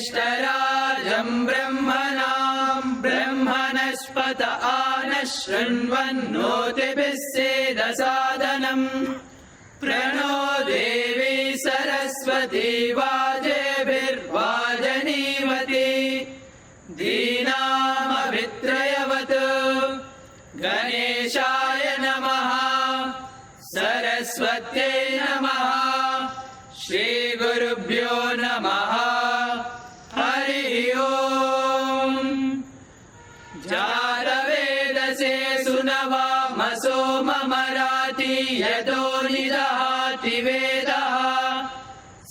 ज्येष्ठराजं ब्रह्मणां ब्रह्मणस्पत आनशृण्वन्नोतिभिः सेदसादनम् प्रणो देवी सरस्वती वाजेभिर्वाजनीवती धीनामभित्रयवत् गणेशाय नमः सरस्वत्यै नमः श्रीगुरुभ्यो नमः हरिः ओम् जातवेदसे सुनवामसो ममराति यतो निदहाति वेदः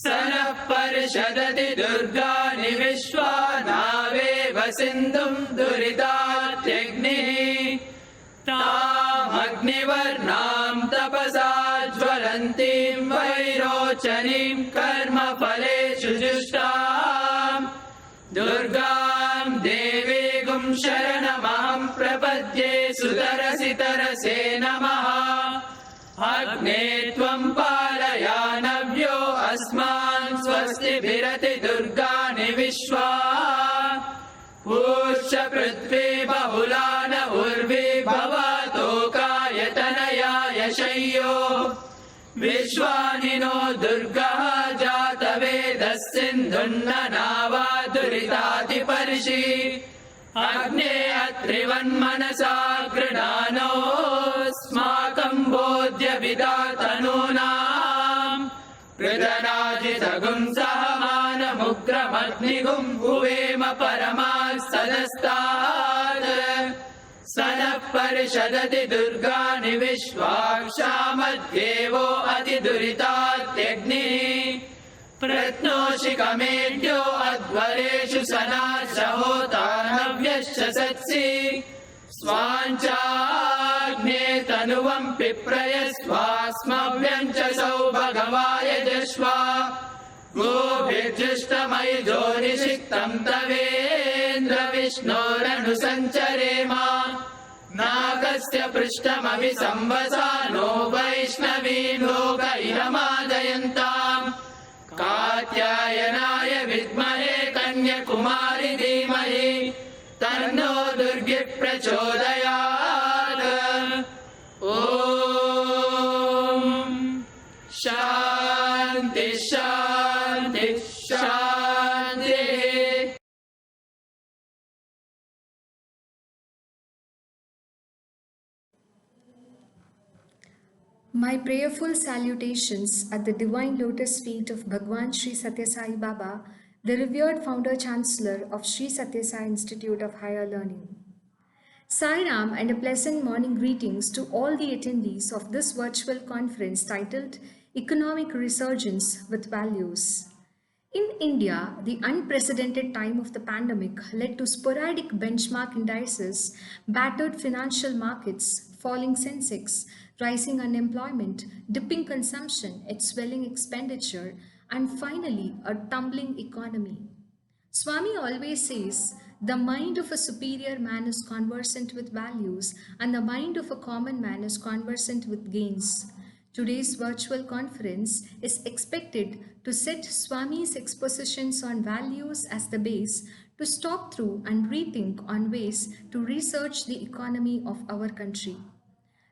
स नः पर्षदति दुर्गाणि विश्वा नावेव सिन्धुं दुरितात्यग्निः तामग्निवर्णां तपसा ज्वलन्तीं वैरोचनीं कर्मफलेषु जुष्टाम् दुर्गां देवीगुं शरणमहं प्रपद्ये सुतरसि तरसे नमः अग्ने त्वं पालयानव्यो अस्मान् स्वस्तिभिरति दुर्गाणि विश्वा ऊर्ष पृथ्वी बहुला न उर्वी भवतोकायतनयाय शय्यो विश्वानि नो दुर्गः जातवेदः सिन्धुन्ननावा दुरितातिपर्षि अग्ने अत्रिवन्मनसा गृणानोऽस्माकं बोध्य विदातनूनाम् पृतनाजितगुं सहमानमुग्रमग्निगुं भुवेम परमास्तदस्तात् स नः पर्षदति दुर्गाणि विश्वाक्षामद्देवो अतिदुरितात्यग्निः प्रत्नोषि कमेढ्यो अध्वरेषु सनाशहोता नव्यश्च सत्सि स्वाञ्चाग्ने तनुवं पिप्रयस्वास्मव्यं च सौ भगवाय जश्वा गोभिर्जुष्टमयिजो निषिक्तं तवेन्द्र विष्णोरनुसञ्चरेम नागस्य पृष्ठमभि संवसानो वैष्णवीं लोकैरमादयन्ताम् कात्यायनाय विद्महे कन्याकुमारि धीमहि तन्नो दुर्गिः प्रचोदयात् ॐ शान्ति शान्ति शान्तिः। My prayerful salutations at the divine lotus feet of Bhagawan Sri Sathya Sai Baba, the revered founder chancellor of Sri Satyasa Institute of Higher Learning. Sai Ram and a pleasant morning greetings to all the attendees of this virtual conference titled Economic Resurgence with Values. In India, the unprecedented time of the pandemic led to sporadic benchmark indices, battered financial markets, falling Sensex, rising unemployment, dipping consumption, its swelling expenditure, and finally a tumbling economy. Swami always says, the mind of a superior man is conversant with values and the mind of a common man is conversant with gains. Today's virtual conference is expected to set Swami's expositions on values as the base to stop through and rethink on ways to research the economy of our country.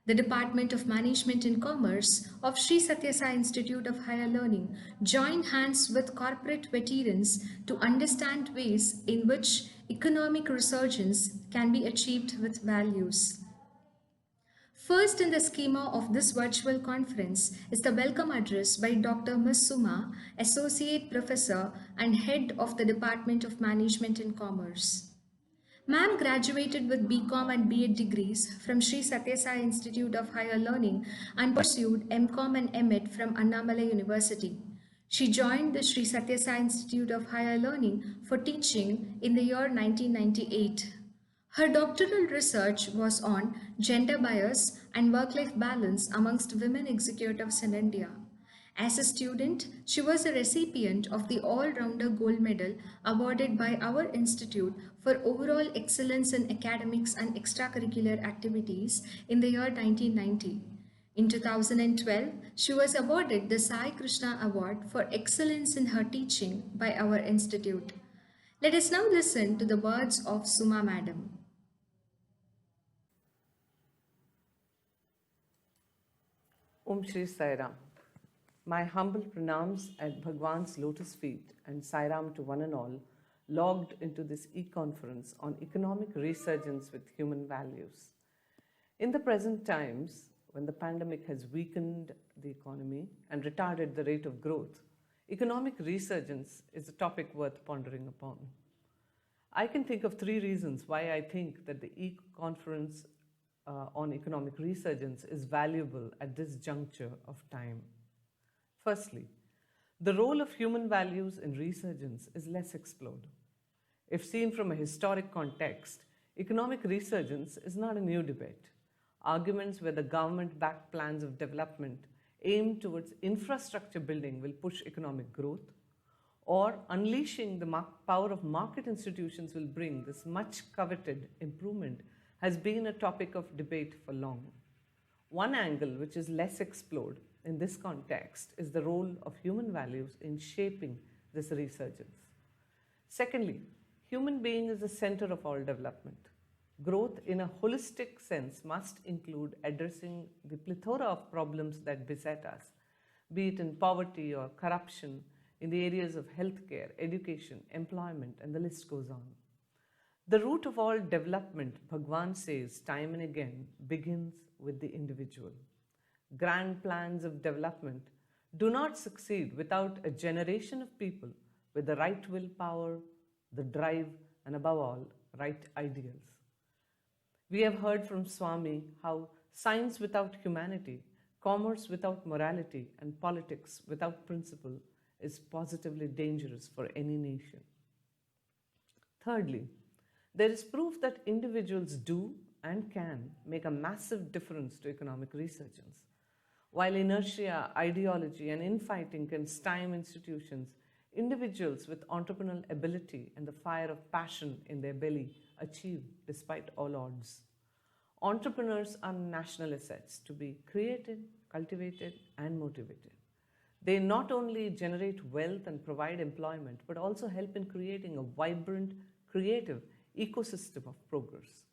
The Department of Management and Commerce of Sri Satyasa Institute of Higher Learning joined hands with corporate veterans to understand ways in which economic resurgence can be achieved with values. First in the schema of this virtual conference is the welcome address by Dr. U.Suma, Associate Professor and Head of the Department of Management and Commerce. Ma'am graduated with BCom and BEd degrees from Sri Satyasa Institute of Higher Learning and pursued MCom and MEd from Annamalai University. She joined the Sri Satyasa Institute of Higher Learning for teaching in the year 1998. Her doctoral research was on gender bias and work life balance amongst women executives in India. As a student, she was a recipient of the All Rounder Gold Medal awarded by our institute for overall excellence in academics and extracurricular activities in the year 1990. In 2012, she was awarded the Sai Krishna Award for excellence in her teaching by our institute. Let us now listen to the words of Suma Madam. Shri Sai Ram. My humble pranams at Bhagwan's lotus feet and Sai Ram to one and all, logged into this e-conference on economic resurgence with human values. In the present times, when the pandemic has weakened the economy and retarded the rate of growth, economic resurgence is a topic worth pondering upon. I can think of 3 reasons why I think that the e-conference on economic resurgence is valuable at this juncture of time. Firstly, the role of human values in resurgence is less explored. If seen from a historic context, economic resurgence is not a new debate. Arguments where the government-backed plans of development aimed towards infrastructure building will push economic growth, or unleashing the power of market institutions will bring this much coveted improvement has been a topic of debate for long. One angle which is less explored in this context is the role of human values in shaping this resurgence. Secondly, human being is the center of all development. Growth in a holistic sense must include addressing the plethora of problems that beset us, be it in poverty or corruption, in the areas of healthcare, education, employment, and the list goes on. The root of all development, Bhagawan says time and again, begins with the individual. Grand plans of development do not succeed without a generation of people with the right willpower, the drive, and above all, right ideals. We have heard from Swami how science without humanity, commerce without morality, and politics without principle is positively dangerous for any nation. Thirdly, there is proof that individuals do and can make a massive difference to economic resurgence. While inertia, ideology, and infighting can stymie institutions, individuals with entrepreneurial ability and the fire of passion in their belly achieve despite all odds. Entrepreneurs are national assets to be created, cultivated, and motivated. They not only generate wealth and provide employment, but also help in creating a vibrant, creative ecosystem of progress.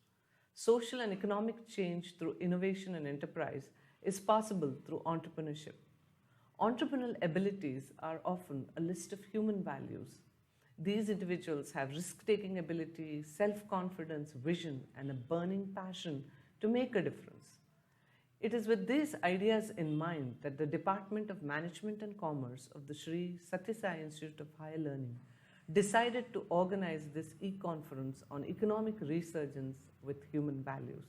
Social and economic change through innovation and enterprise is possible through entrepreneurship. Entrepreneurial abilities are often a list of human values. These individuals have risk-taking ability, self-confidence, vision, and a burning passion to make a difference. It is with these ideas in mind that the Department of Management and Commerce of the Sri Sathyasa Institute of Higher Learning decided to organize this e-conference on economic resurgence with human values.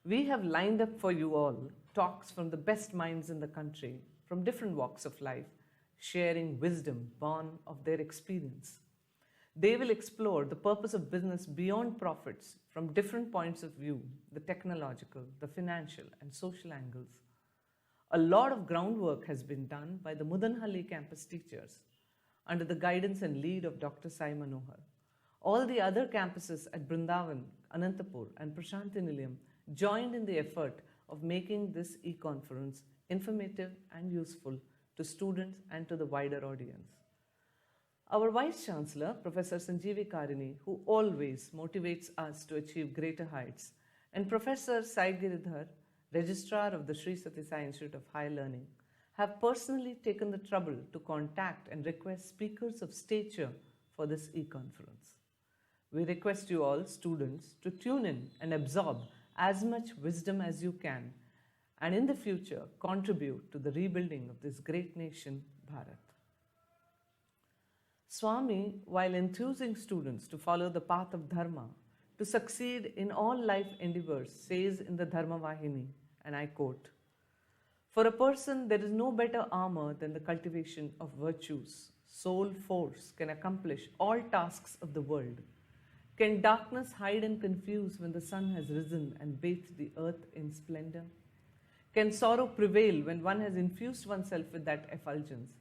We have lined up for you all talks from the best minds in the country from different walks of life, sharing wisdom born of their experience. They will explore the purpose of business beyond profits from different points of view, the technological, the financial, and social angles. A lot of groundwork has been done by the Mudanhalli campus teachers under the guidance and lead of Dr. Sai Manohar. All the other campuses at Brindavan, Anantapur, and Prashanti Nilayam joined in the effort of making this e-conference informative and useful to students and to the wider audience. Our Vice Chancellor, Professor Sanjeevi, who always motivates us to achieve greater heights, and Professor Sagiridhar, Registrar of the Sri Sathyasa Institute of Higher Learning, have personally taken the trouble to contact and request speakers of stature for this e-conference. We request you all, students, to tune in and absorb as much wisdom as you can, and in the future contribute to the rebuilding of this great nation, Bharat. Swami, while enthusing students to follow the path of Dharma, to succeed in all life endeavors, says in the Dharma Vahini, and I quote, "For a person, there is no better armor than the cultivation of virtues. Soul force can accomplish all tasks of the world. Can darkness hide and confuse when the sun has risen and bathed the earth in splendor? Can sorrow prevail when one has infused oneself with that effulgence?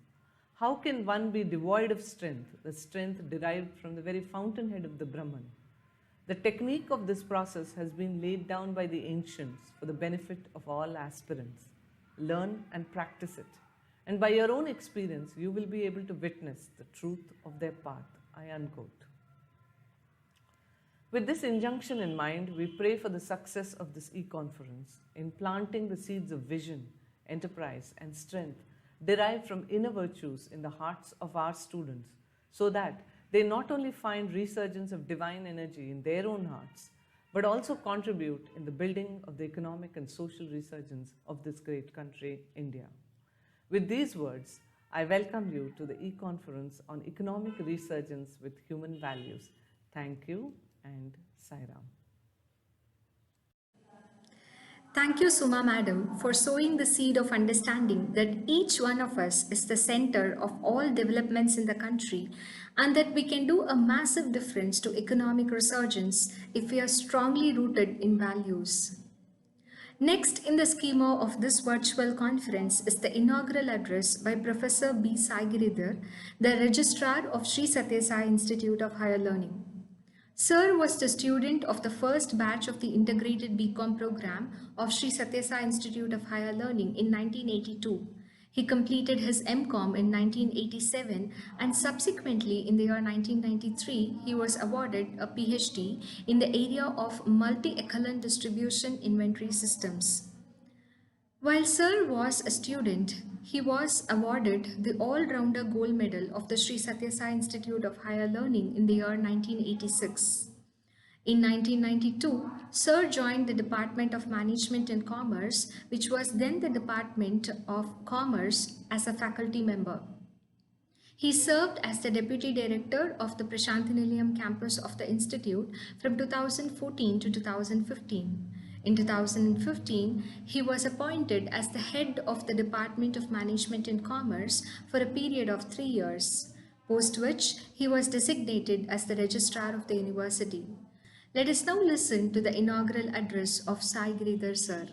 How can one be devoid of strength, the strength derived from the very fountainhead of the Brahman? The technique of this process has been laid down by the ancients for the benefit of all aspirants. Learn and practice it, and by your own experience, you will be able to witness the truth of their path. I unquote. With this injunction in mind, we pray for the success of this e-conference in planting the seeds of vision, enterprise, and strength derived from inner virtues in the hearts of our students, so that they not only find resurgence of divine energy in their own hearts, but also contribute in the building of the economic and social resurgence of this great country, India. With these words, I welcome you to the e-conference on economic resurgence with human values. Thank you and Sairam. Thank you, Suma Madam, for sowing the seed of understanding that each one of us is the center of all developments in the country and that we can do a massive difference to economic resurgence if we are strongly rooted in values. Next in the schema of this virtual conference is the inaugural address by Professor B. Sagiridhar, the Registrar of Sri Satyasa Institute of Higher Learning. Sir was the student of the first batch of the integrated BCom program of Sri Satyasa Institute of Higher Learning in 1982. He completed his MCom in 1987 and subsequently in the year 1993 he was awarded a PhD in the area of multi-echelon distribution inventory systems. While Sir was a student, he was awarded the All-Rounder Gold Medal of the Sri Satyasa Institute of Higher Learning in the year 1986. In 1992, Sir joined the Department of Management and Commerce, which was then the Department of Commerce, as a faculty member. He served as the Deputy Director of the Prashantinilayam campus of the Institute from 2014 to 2015. In 2015, he was appointed as the head of the Department of Management and Commerce for a period of 3 years, post which he was designated as the Registrar of the University. Let us now listen to the inaugural address of Sagiridhar Sir.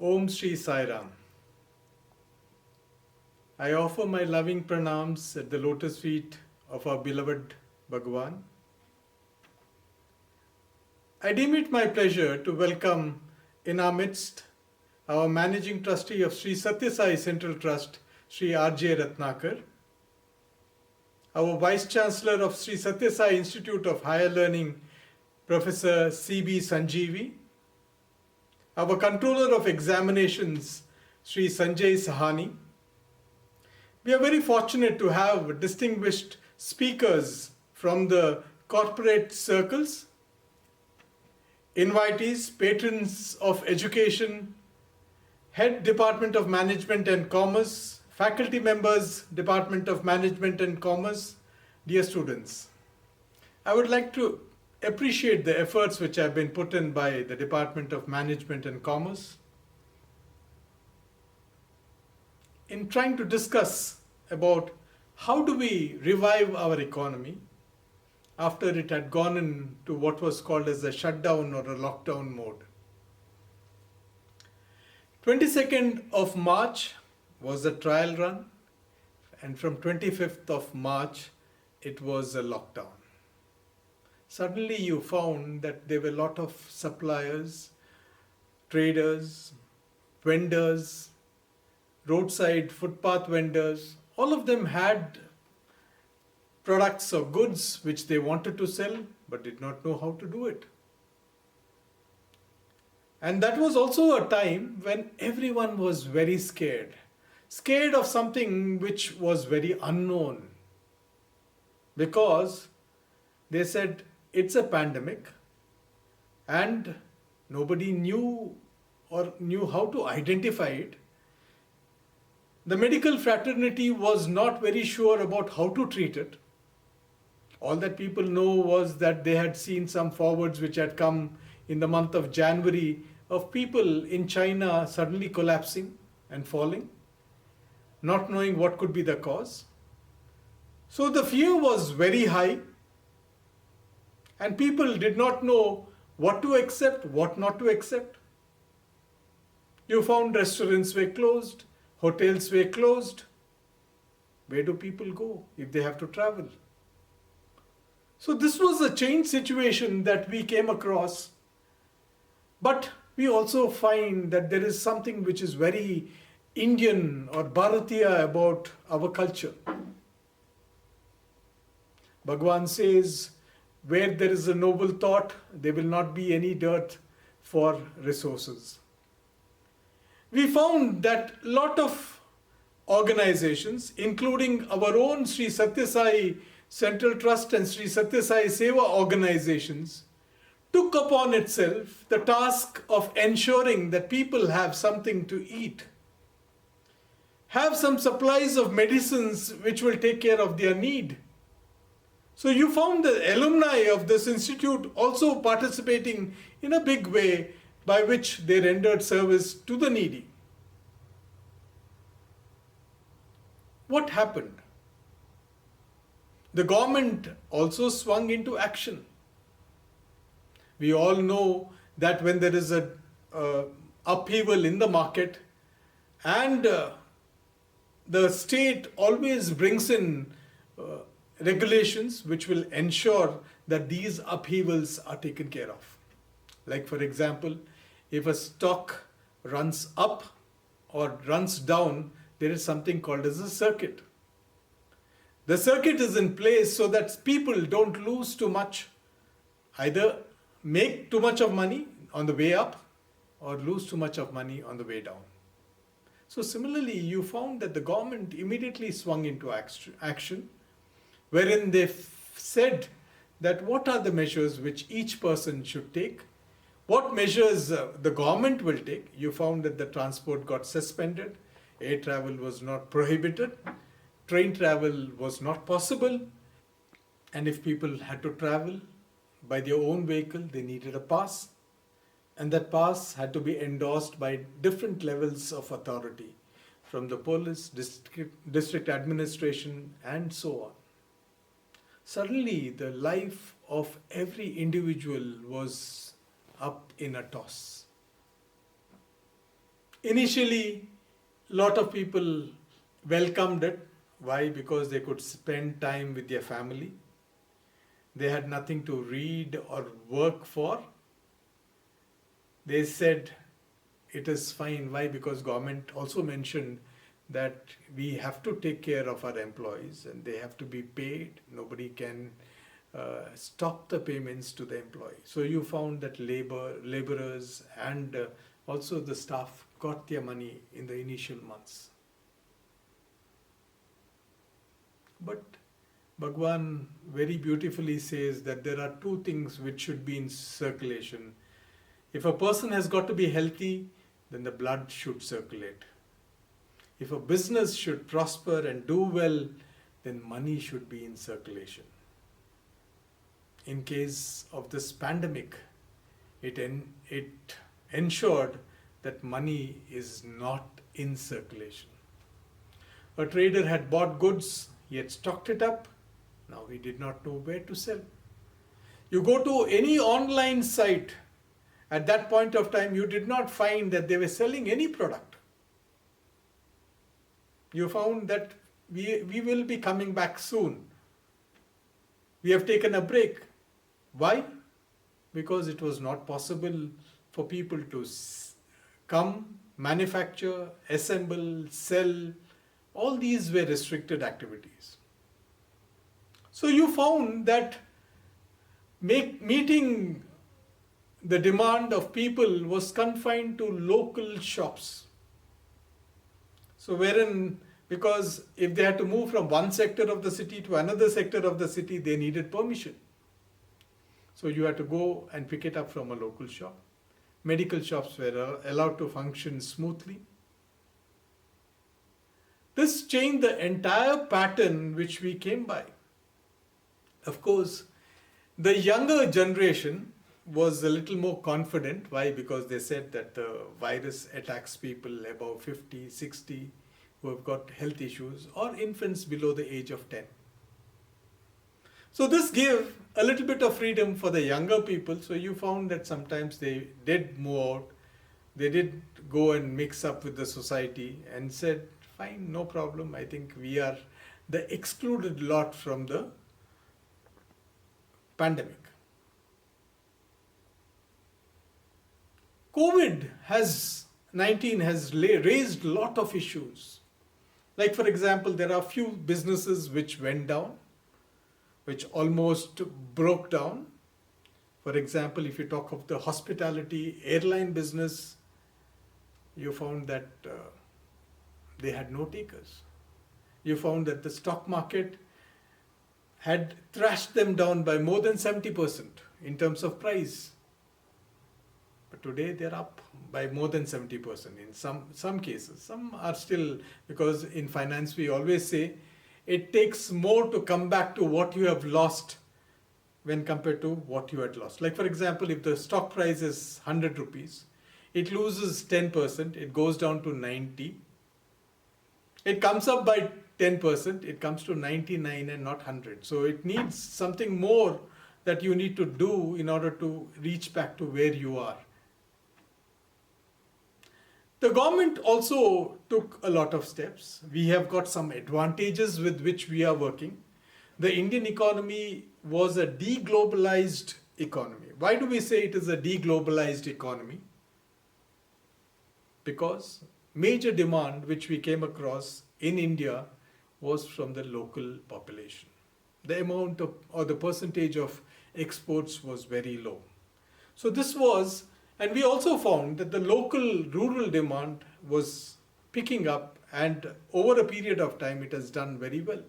Om Shri Sai Ram. I offer my loving pranams at the lotus feet of our beloved Bhagawan. I deem it my pleasure to welcome in our midst our Managing Trustee of Sri Sathya Central Trust, Sri R.J. Rathnakar, our Vice Chancellor of Sri Sathya Institute of Higher Learning, Professor C.B. Sanjeevi, our Controller of Examinations, Sri Sanjay Sahani. We are very fortunate to have distinguished speakers from the corporate circles, invitees, patrons of education, Head Department of Management and Commerce, faculty members, Department of Management and Commerce, dear students. I would like to appreciate the efforts which have been put in by the Department of Management and Commerce in trying to discuss about how do we revive our economy after it had gone into what was called as a shutdown or a lockdown mode. 22nd of March was the trial run, and from 25th of March it was a lockdown. Suddenly you found that there were a lot of suppliers, traders, vendors, roadside footpath vendors, all of them had products or goods which they wanted to sell but did not know how to do it. And that was also a time when everyone was very scared of something which was very unknown, because they said it's a pandemic and nobody knew how to identify it. The medical fraternity was not very sure about how to treat it. All that people know was that they had seen some forwards which had come in the month of January of people in China suddenly collapsing and falling, not knowing what could be the cause. So the fear was very high, and people did not know what to accept, what not to accept. You found restaurants were closed, hotels were closed. Where do people go if they have to travel? So this was a changed situation that we came across. But we also find that there is something which is very Indian or Bharatiya about our culture. Bhagawan says, where there is a noble thought, there will not be any dearth for resources. We found that a lot of organizations, including our own Sri Sathya Central Trust and Sri Sathya Seva organizations, took upon itself the task of ensuring that people have something to eat, have some supplies of medicines which will take care of their need. So you found the alumni of this institute also participating in a big way by which they rendered service to the needy. What happened? The government also swung into action. We all know that when there is a upheaval in the market and the state always brings in regulations which will ensure that these upheavals are taken care of. Like for example, if a stock runs up or runs down, there is something called as a circuit. The circuit is in place so that people don't lose too much, either make too much of money on the way up or lose too much of money on the way down. So similarly, you found that the government immediately swung into action, wherein they said that what are the measures which each person should take, what measures the government will take. You found that the transport got suspended, air travel was not prohibited, train travel was not possible, and if people had to travel by their own vehicle, they needed a pass, and that pass had to be endorsed by different levels of authority, from the police, district administration, and so on. Suddenly, the life of every individual was up in a toss. Initially, a lot of people welcomed it. Why? Because they could spend time with their family. They had nothing to read or work for. They said it is fine. Why? Because government also mentioned that we have to take care of our employees and they have to be paid. Nobody can stop the payments to the employee. So you found that laborers and also the staff got their money in the initial months. But Bhagawan very beautifully says that there are two things which should be in circulation. If a person has got to be healthy, then the blood should circulate. If a business should prosper and do well, then money should be in circulation. In case of this pandemic, it ensured that money is not in circulation. A trader had bought goods, he had stocked it up, now he did not know where to sell. You go to any online site, at that point of time you did not find that they were selling any product. You found that we will be coming back soon. We have taken a break. Why? Because it was not possible for people to come, manufacture, assemble, sell. All these were restricted activities. So you found that meeting the demand of people was confined to local shops. So wherein, because if they had to move from one sector of the city to another sector of the city, they needed permission. So you had to go and pick it up from a local shop. Medical shops were allowed to function smoothly. This changed the entire pattern which we came by. Of course, the younger generation was a little more confident. Why? Because they said that the virus attacks people above 50, 60 who have got health issues or infants below the age of 10. So this gave a little bit of freedom for the younger people. So you found that sometimes they did move out, they did go and mix up with the society and said, fine, no problem. I think we are the excluded lot from the pandemic. COVID-19 has raised a lot of issues. Like for example, there are few businesses which went down, which almost broke down. For example, if you talk of the hospitality, airline business, you found that they had no takers. You found that the stock market had thrashed them down by more than 70% in terms of price. But today they're up by more than 70% in some cases. Some are still, because in finance we always say, it takes more to come back to what you have lost when compared to what you had lost. Like for example, if the stock price is 100 rupees, it loses 10%, it goes down to 90. It comes up by 10%, it comes to 99 and not 100. So it needs something more that you need to do in order to reach back to where you are. The government also took a lot of steps. We have got some advantages with which we are working. The Indian economy was a deglobalized economy. Why do we say it is a deglobalized economy? Because major demand which we came across in India was from the local population. The amount of, or the percentage of exports was very low. So this was, and we also found that the local rural demand was picking up, and over a period of time it has done very well.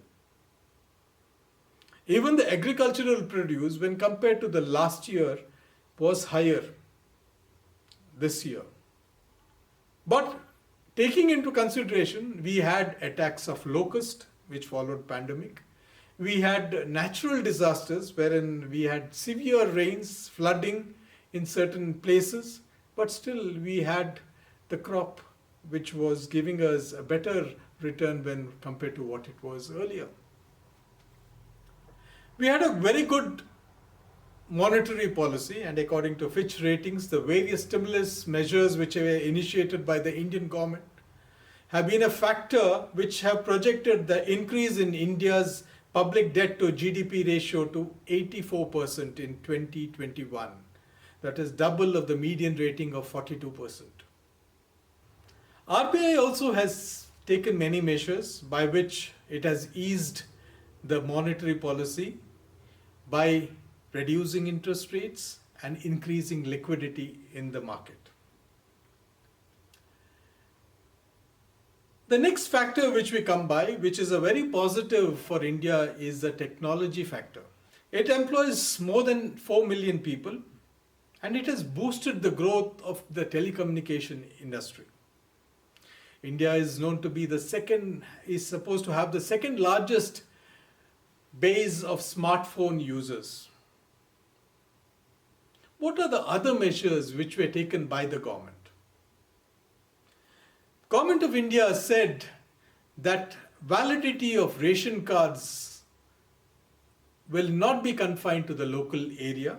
Even the agricultural produce, when compared to the last year, was higher this year. But taking into consideration, we had attacks of locust, which followed pandemic. We had natural disasters, wherein we had severe rains, flooding in certain places, but still we had the crop, which was giving us a better return when compared to what it was earlier. We had a very good monetary policy, and according to Fitch ratings, the various stimulus measures which were initiated by the Indian government have been a factor which have projected the increase in India's public debt to GDP ratio to 84% in 2021. That is double of the median rating of 42%. RBI also has taken many measures by which it has eased the monetary policy by reducing interest rates and increasing liquidity in the market. The next factor which we come by, which is a very positive for India, is the technology factor. It employs more than 4 million people, and it has boosted the growth of the telecommunication industry. India is known to be is supposed to have the second largest base of smartphone users. What are the other measures which were taken by the government? Government of India said that validity of ration cards will not be confined to the local area,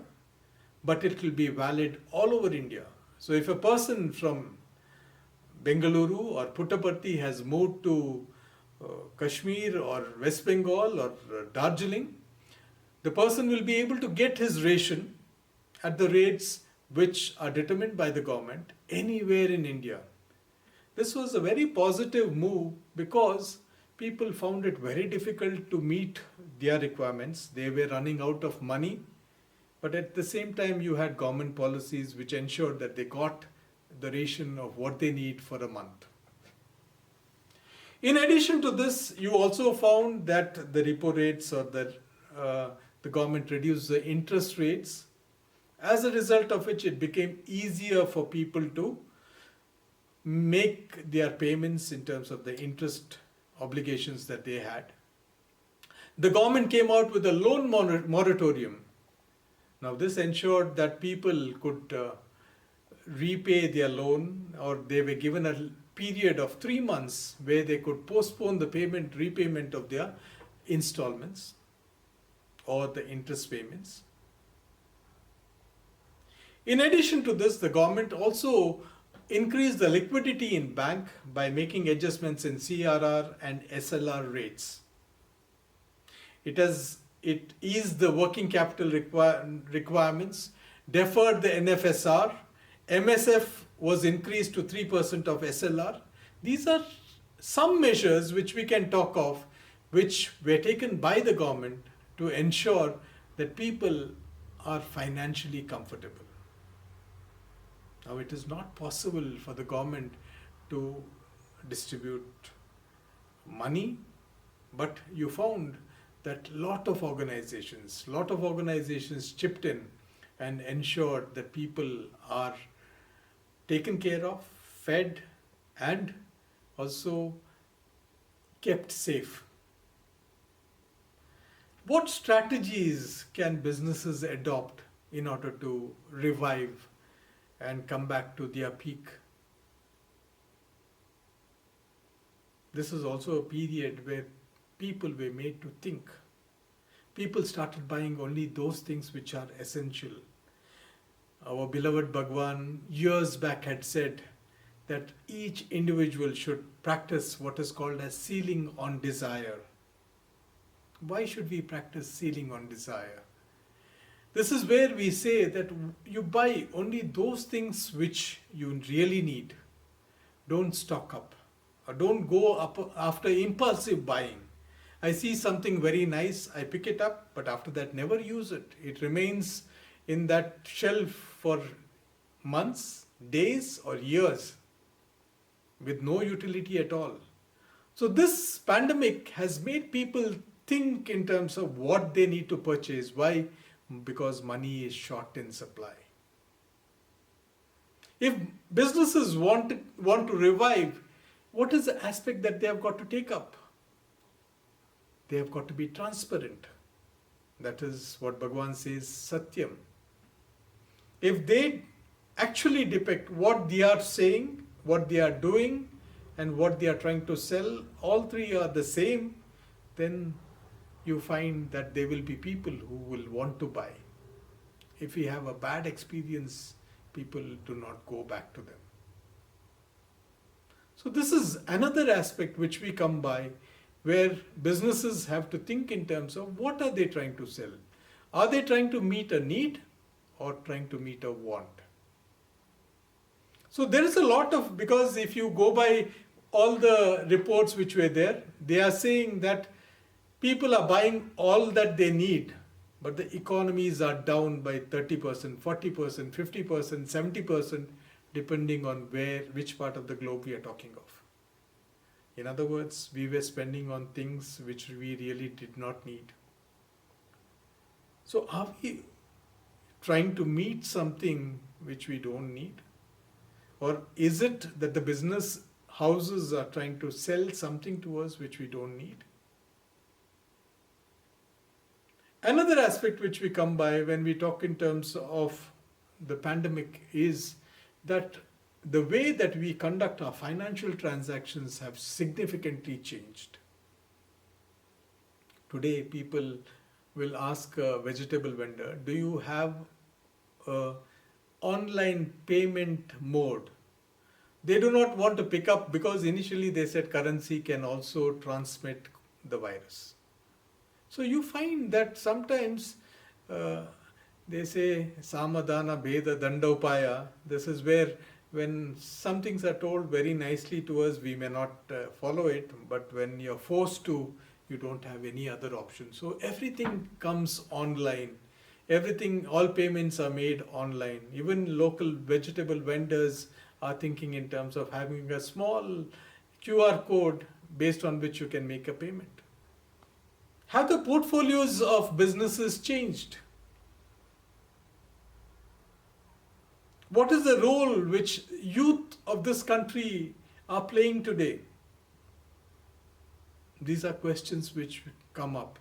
but it will be valid all over India. So if a person from Bengaluru or Puttaparthi has moved to Kashmir or West Bengal or Darjeeling, the person will be able to get his ration at the rates which are determined by the government anywhere in India. This was a very positive move because people found it very difficult to meet their requirements. They were running out of money, but at the same time you had government policies which ensured that they got the ration of what they need for a month. In addition to this, you also found that the repo rates or the government reduced the interest rates, as a result of which it became easier for people to make their payments in terms of the interest obligations that they had. The government came out with a loan moratorium. Now this ensured that people could repay their loan, or they were given a period of 3 months where they could postpone the repayment of their installments or the interest payments. In addition to this, the government also increased the liquidity in bank by making adjustments in CRR and SLR rates. It eased the working capital requirements, deferred the NFSR, MSF was increased to 3% of SLR. These are some measures which we can talk of, which were taken by the government to ensure that people are financially comfortable. Now, it is not possible for the government to distribute money, but you found that lot of organizations chipped in and ensured that people are taken care of, fed, and also kept safe. What strategies can businesses adopt in order to revive and come back to their peak? This is also a period where people were made to think. People started buying only those things which are essential. Our beloved Bhagawan years back had said that each individual should practice what is called as sealing on desire. Why should we practice sealing on desire? This is where we say that you buy only those things which you really need. Don't stock up, or don't go up after impulsive buying. I see something very nice, I pick it up, but after that never use it. It remains in that shelf for months, days, or years with no utility at all. So this pandemic has made people think in terms of what they need to purchase. Why? Because money is short in supply. If businesses want to revive, what is the aspect that they have got to take up? They have got to be transparent. That is what Bhagawan says, Satyam. If they actually depict what they are saying, what they are doing, and what they are trying to sell, all three are the same, then you find that there will be people who will want to buy. If we have a bad experience, people do not go back to them. So this is another aspect which we come by, where businesses have to think in terms of what are they trying to sell. Are they trying to meet a need or trying to meet a want? So there is a lot of, because if you go by all the reports which were there, they are saying that people are buying all that they need, but the economies are down by 30%, 40%, 50%, 70%, depending on which part of the globe we are talking of. In other words, we were spending on things which we really did not need. So are we trying to meet something which we don't need? Or is it that the business houses are trying to sell something to us which we don't need? Another aspect which we come by when we talk in terms of the pandemic is that the way that we conduct our financial transactions have significantly changed. Today, people will ask a vegetable vendor, do you have an online payment mode? They do not want to pick up because initially they said currency can also transmit the virus. So you find that sometimes they say samadhana bheda dandaupaya. This is where when some things are told very nicely to us, we may not follow it, but when you're forced to, you don't have any other option. So everything comes online. Everything, all payments are made online. Even local vegetable vendors are thinking in terms of having a small QR code based on which you can make a payment. Have the portfolios of businesses changed? What is the role which youth of this country are playing today? These are questions which come up,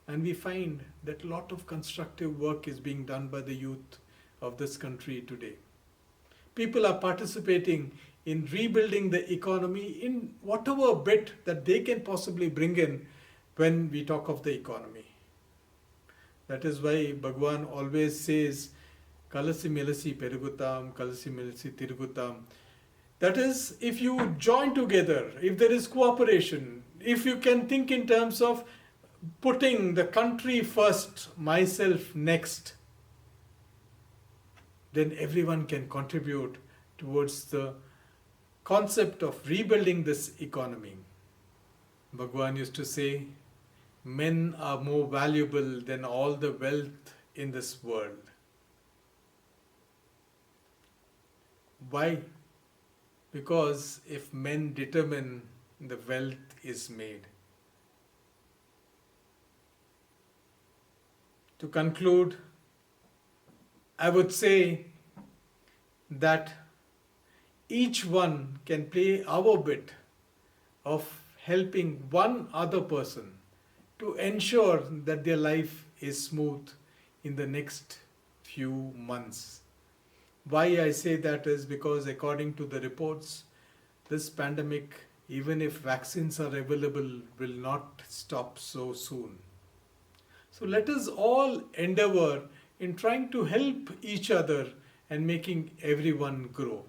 and we find that a lot of constructive work is being done by the youth of this country today. People are participating in rebuilding the economy in whatever bit that they can possibly bring in when we talk of the economy. That is why Bhagawan always says, Kalasi melasi perugutam, kalasi melasi tirugutam. That is, if you join together, if there is cooperation, if you can think in terms of putting the country first, myself next, then everyone can contribute towards the concept of rebuilding this economy. Bhagavan used to say, men are more valuable than all the wealth in this world. Why? Because if men determine, the wealth is made. To conclude, I would say that each one can play our bit of helping one other person to ensure that their life is smooth in the next few months. Why I say that is because according to the reports, this pandemic, even if vaccines are available, will not stop so soon. So let us all endeavor in trying to help each other and making everyone grow.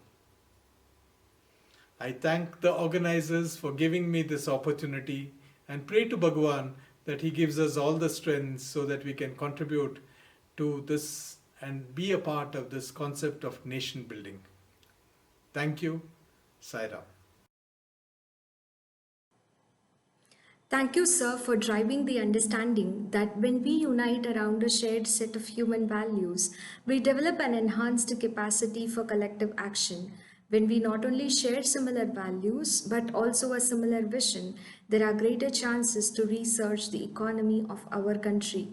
I thank the organizers for giving me this opportunity and pray to Bhagawan that he gives us all the strength so that we can contribute to this and be a part of this concept of nation building. Thank you. Sai Ram. Thank you, sir, for driving the understanding that when we unite around a shared set of human values, we develop an enhanced capacity for collective action. When we not only share similar values but also a similar vision, there are greater chances to research the economy of our country.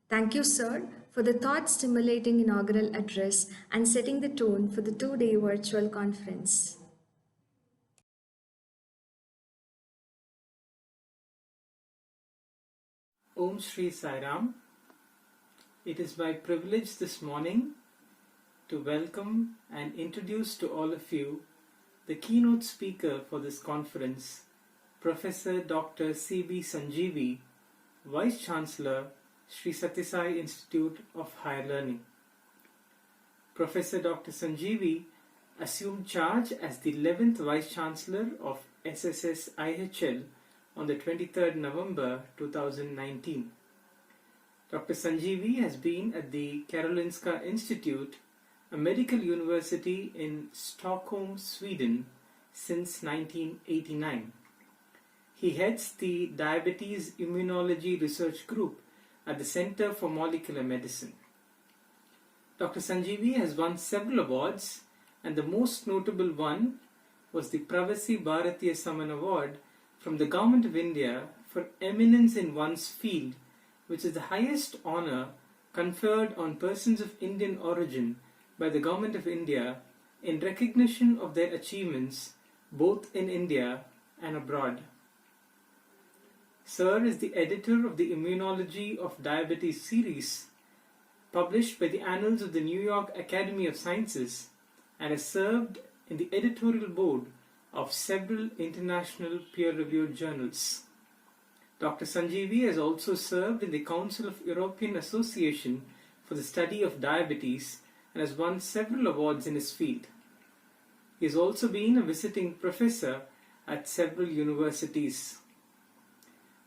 Thank you, sir, for the thought-stimulating inaugural address and setting the tone for the two-day virtual conference. Om Shri Sai Ram. It is my privilege this morning to welcome and introduce to all of you the keynote speaker for this conference, Professor Dr. C.B. Sanjeevi, Vice Chancellor, Sri Sathya Institute of Higher Learning. Professor Dr. Sanjeevi assumed charge as the 11th Vice Chancellor of SSSIHL on the 23rd November 2019. Dr. Sanjeevi has been at the Karolinska Institute, a medical university in Stockholm, Sweden, since 1989. He heads the Diabetes Immunology Research Group at the Center for Molecular Medicine. Dr. Sanjeevi has won several awards, and the most notable one was the Pravasi Bharatiya Saman Award from the Government of India for eminence in one's field, which is the highest honor conferred on persons of Indian origin by the Government of India in recognition of their achievements both in India and abroad. Sir is the editor of the Immunology of Diabetes series, published by the Annals of the New York Academy of Sciences, and has served in the editorial board of several international peer-reviewed journals. Dr. Sanjeevi has also served in the Council of European Association for the Study of Diabetes and has won several awards in his field. He has also been a visiting professor at several universities.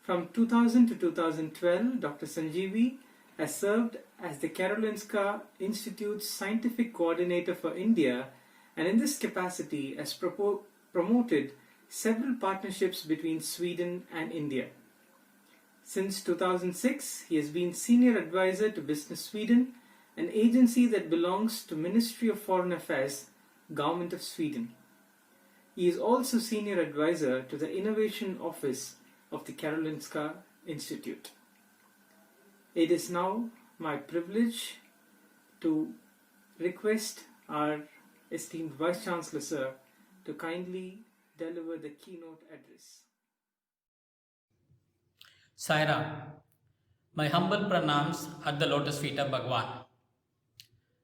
From 2000 to 2012, Dr. Sanjeevi has served as the Karolinska Institute's Scientific Coordinator for India, and in this capacity has promoted several partnerships between Sweden and India. Since 2006, he has been Senior Advisor to Business Sweden, an agency that belongs to Ministry of Foreign Affairs, Government of Sweden. He is also Senior Advisor to the Innovation Office of the Karolinska Institute. It is now my privilege to request our esteemed Vice Chancellor, Sir, to kindly deliver the keynote address. Sai Ram. My humble pranams at the lotus feet of Bhagawan.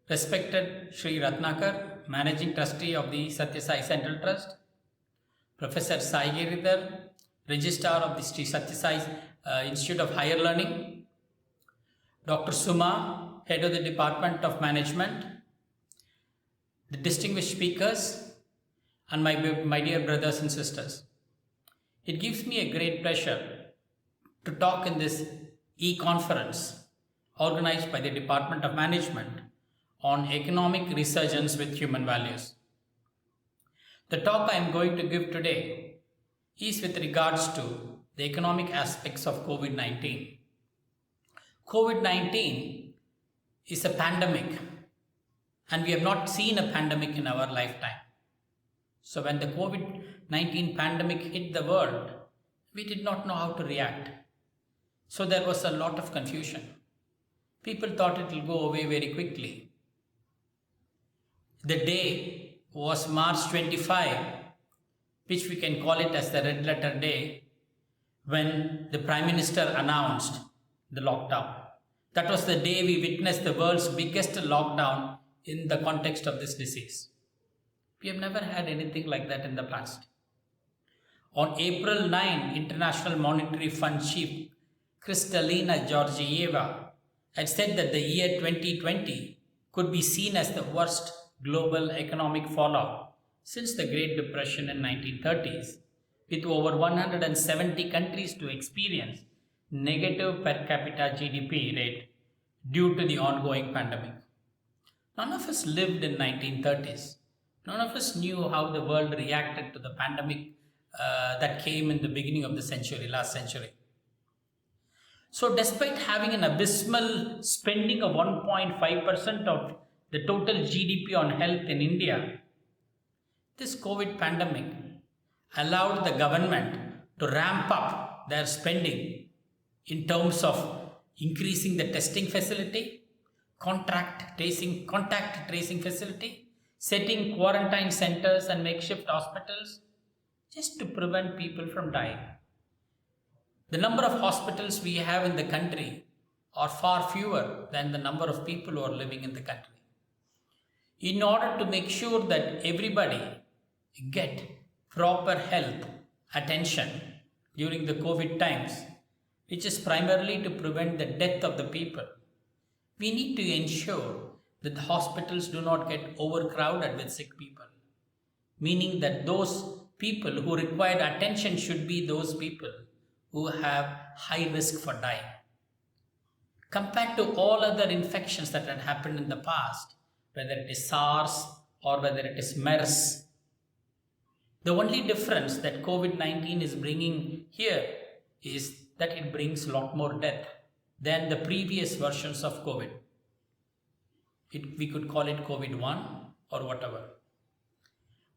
Respected Sri Rathnakar, Managing Trustee of the Sathya Central Trust, Professor Sagiridhar, Registrar of the Sri Sathya Institute of Higher Learning, Dr. Suma, Head of the Department of Management, the distinguished speakers, and my dear brothers and sisters. It gives me a great pleasure to talk in this e-conference organized by the Department of Management on Economic Resurgence with Human Values. The talk I am going to give today is with regards to the economic aspects of COVID-19. COVID-19 is a pandemic, and we have not seen a pandemic in our lifetime. So when the COVID-19 pandemic hit the world, we did not know how to react. So there was a lot of confusion. People thought it will go away very quickly. The day was March 25, which we can call it as the Red Letter Day, when the Prime Minister announced the lockdown. That was the day we witnessed the world's biggest lockdown in the context of this disease. We have never had anything like that in the past. On April 9, International Monetary Fund Chief Kristalina Georgieva had said that the year 2020 could be seen as the worst global economic fallout since the Great Depression in 1930s, with over 170 countries to experience negative per capita GDP rate due to the ongoing pandemic. None of us lived in 1930s. None of us knew how the world reacted to the pandemic that came in the beginning of the century, last century. So despite having an abysmal spending of 1.5% of the total GDP on health in India, this COVID pandemic allowed the government to ramp up their spending in terms of increasing the testing facility, contact tracing facility, setting quarantine centers and makeshift hospitals just to prevent people from dying. The number of hospitals we have in the country are far fewer than the number of people who are living in the country. In order to make sure that everybody get proper health attention during the COVID times, which is primarily to prevent the death of the people, we need to ensure that the hospitals do not get overcrowded with sick people. Meaning that those people who require attention should be those people who have high risk for dying. Compared to all other infections that had happened in the past, whether it is SARS or whether it is MERS, the only difference that COVID-19 is bringing here is that it brings a lot more death than the previous versions of COVID. We could call it COVID-1 or whatever.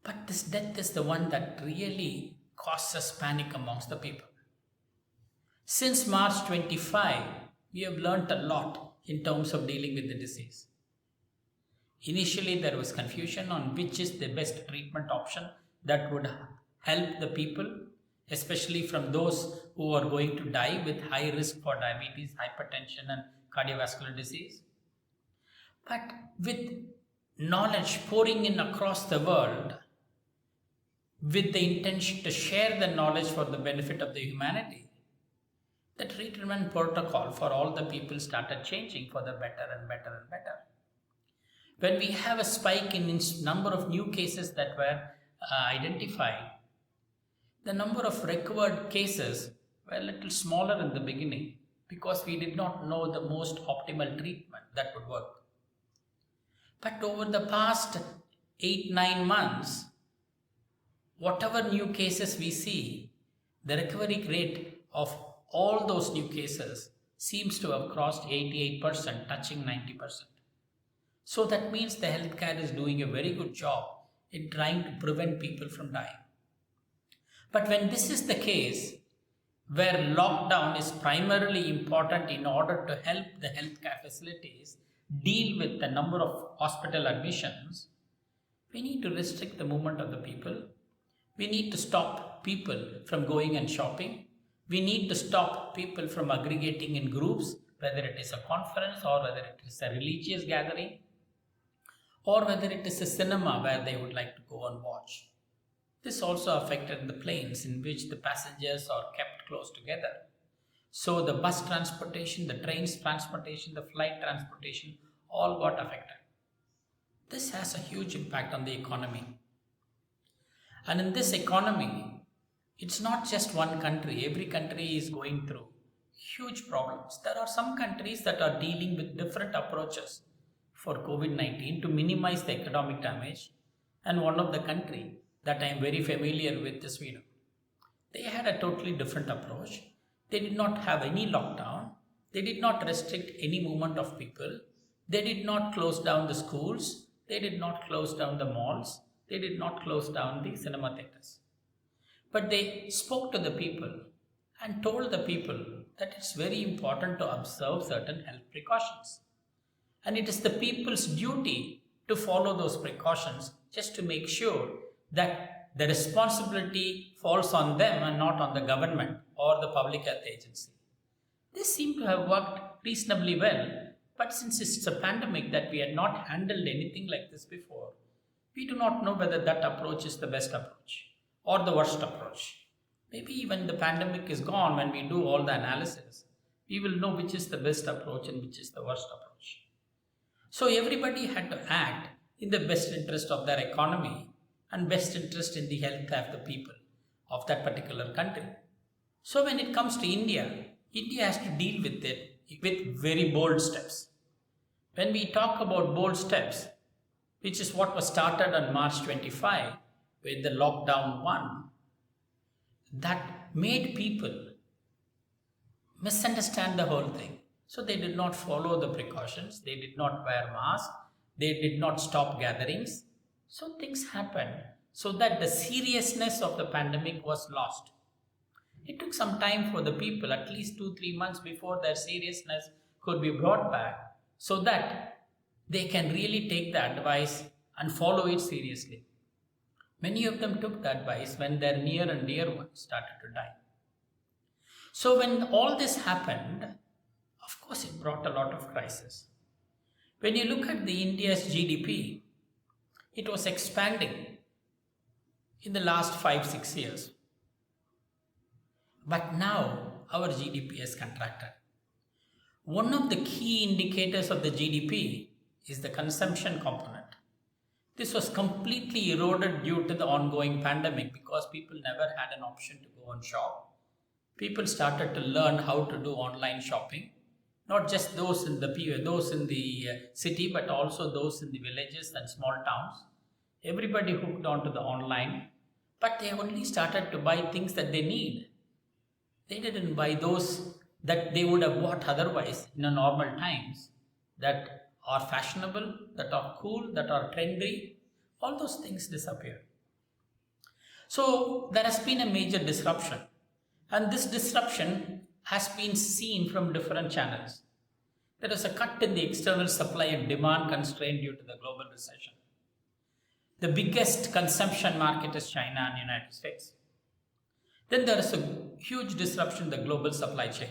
But this death is the one that really causes panic amongst the people. Since March 25, we have learnt a lot in terms of dealing with the disease. Initially, there was confusion on which is the best treatment option that would help the people, especially from those who are going to die with high risk for diabetes, hypertension and cardiovascular disease. But with knowledge pouring in across the world, with the intention to share the knowledge for the benefit of the humanity, the treatment protocol for all the people started changing for the better and better and better. When we have a spike in number of new cases that were identified, the number of recovered cases were a little smaller in the beginning because we did not know the most optimal treatment that would work. But over the past 8-9 months, whatever new cases we see, the recovery rate of all those new cases seems to have crossed 88%, touching 90%. So that means the healthcare is doing a very good job in trying to prevent people from dying. But when this is the case, where lockdown is primarily important in order to help the healthcare facilities deal with the number of hospital admissions, we need to restrict the movement of the people. We need to stop people from going and shopping. We need to stop people from aggregating in groups, whether it is a conference or whether it is a religious gathering or whether it is a cinema where they would like to go and watch. This also affected the planes in which the passengers are kept close together. So the bus transportation, the trains transportation, the flight transportation all got affected. This has a huge impact on the economy. And in this economy, it's not just one country. Every country is going through huge problems. There are some countries that are dealing with different approaches for COVID-19 to minimize the economic damage. And one of the country that I am very familiar with is Sweden. They had a totally different approach. They did not have any lockdown. They did not restrict any movement of people. They did not close down the schools. They did not close down the malls. They did not close down the cinema theaters. But they spoke to the people and told the people that it's very important to observe certain health precautions. And it is the people's duty to follow those precautions just to make sure that the responsibility falls on them and not on the government or the public health agency. This seemed to have worked reasonably well, but since it's a pandemic that we had not handled anything like this before, we do not know whether that approach is the best approach or the worst approach. Maybe even the pandemic is gone, when we do all the analysis, we will know which is the best approach and which is the worst approach. So everybody had to act in the best interest of their economy and best interest in the health of the people of that particular country. So when it comes to India, India has to deal with it with very bold steps. When we talk about bold steps, which is what was started on March 25 with the lockdown 1, that made people misunderstand the whole thing. So they did not follow the precautions, they did not wear masks, they did not stop gatherings. So things happened so that the seriousness of the pandemic was lost. It took some time for the people, at least 2-3 months before their seriousness could be brought back, so that they can really take the advice and follow it seriously. Many of them took the advice when their near and dear ones started to die. So when all this happened, of course it brought a lot of crisis. When you look at the India's GDP, it was expanding in the last 5-6 years. But now our GDP has contracted. One of the key indicators of the GDP is the consumption component. This was completely eroded due to the ongoing pandemic because people never had an option to go and shop. People started to learn how to do online shopping, not just those in the city, but also those in the villages and small towns. Everybody hooked onto the online, but they only started to buy things that they need. They didn't buy those that they would have bought otherwise in a normal times, that are fashionable, that are cool, that are trendy. All those things disappeared. So there has been a major disruption, and this disruption has been seen from different channels. There is a cut in the external supply and demand constraint due to the global recession. The biggest consumption market is China and United States. Then there is a huge disruption in the global supply chain.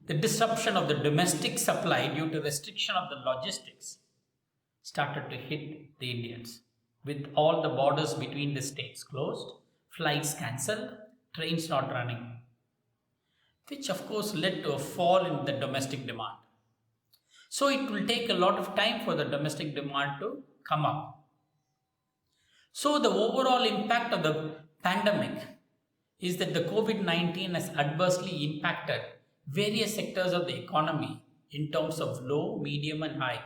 The disruption of the domestic supply due to restriction of the logistics started to hit the Indians, with all the borders between the states closed, flights cancelled, trains not running, which of course led to a fall in the domestic demand. So it will take a lot of time for the domestic demand to come up. So the overall impact of the pandemic is that the COVID-19 has adversely impacted various sectors of the economy in terms of low, medium and high.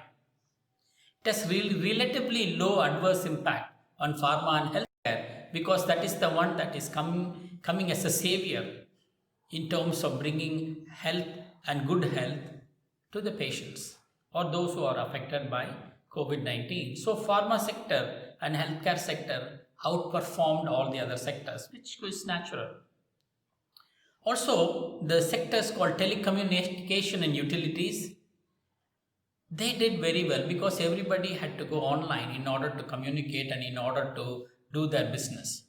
It has relatively low adverse impact on pharma and healthcare because that is the one that is coming as a savior in terms of bringing health and good health to the patients or those who are affected by COVID-19. So pharma sector and healthcare sector outperformed all the other sectors, which is natural. Also, the sectors called telecommunication and utilities, they did very well because everybody had to go online in order to communicate and in order to do their business.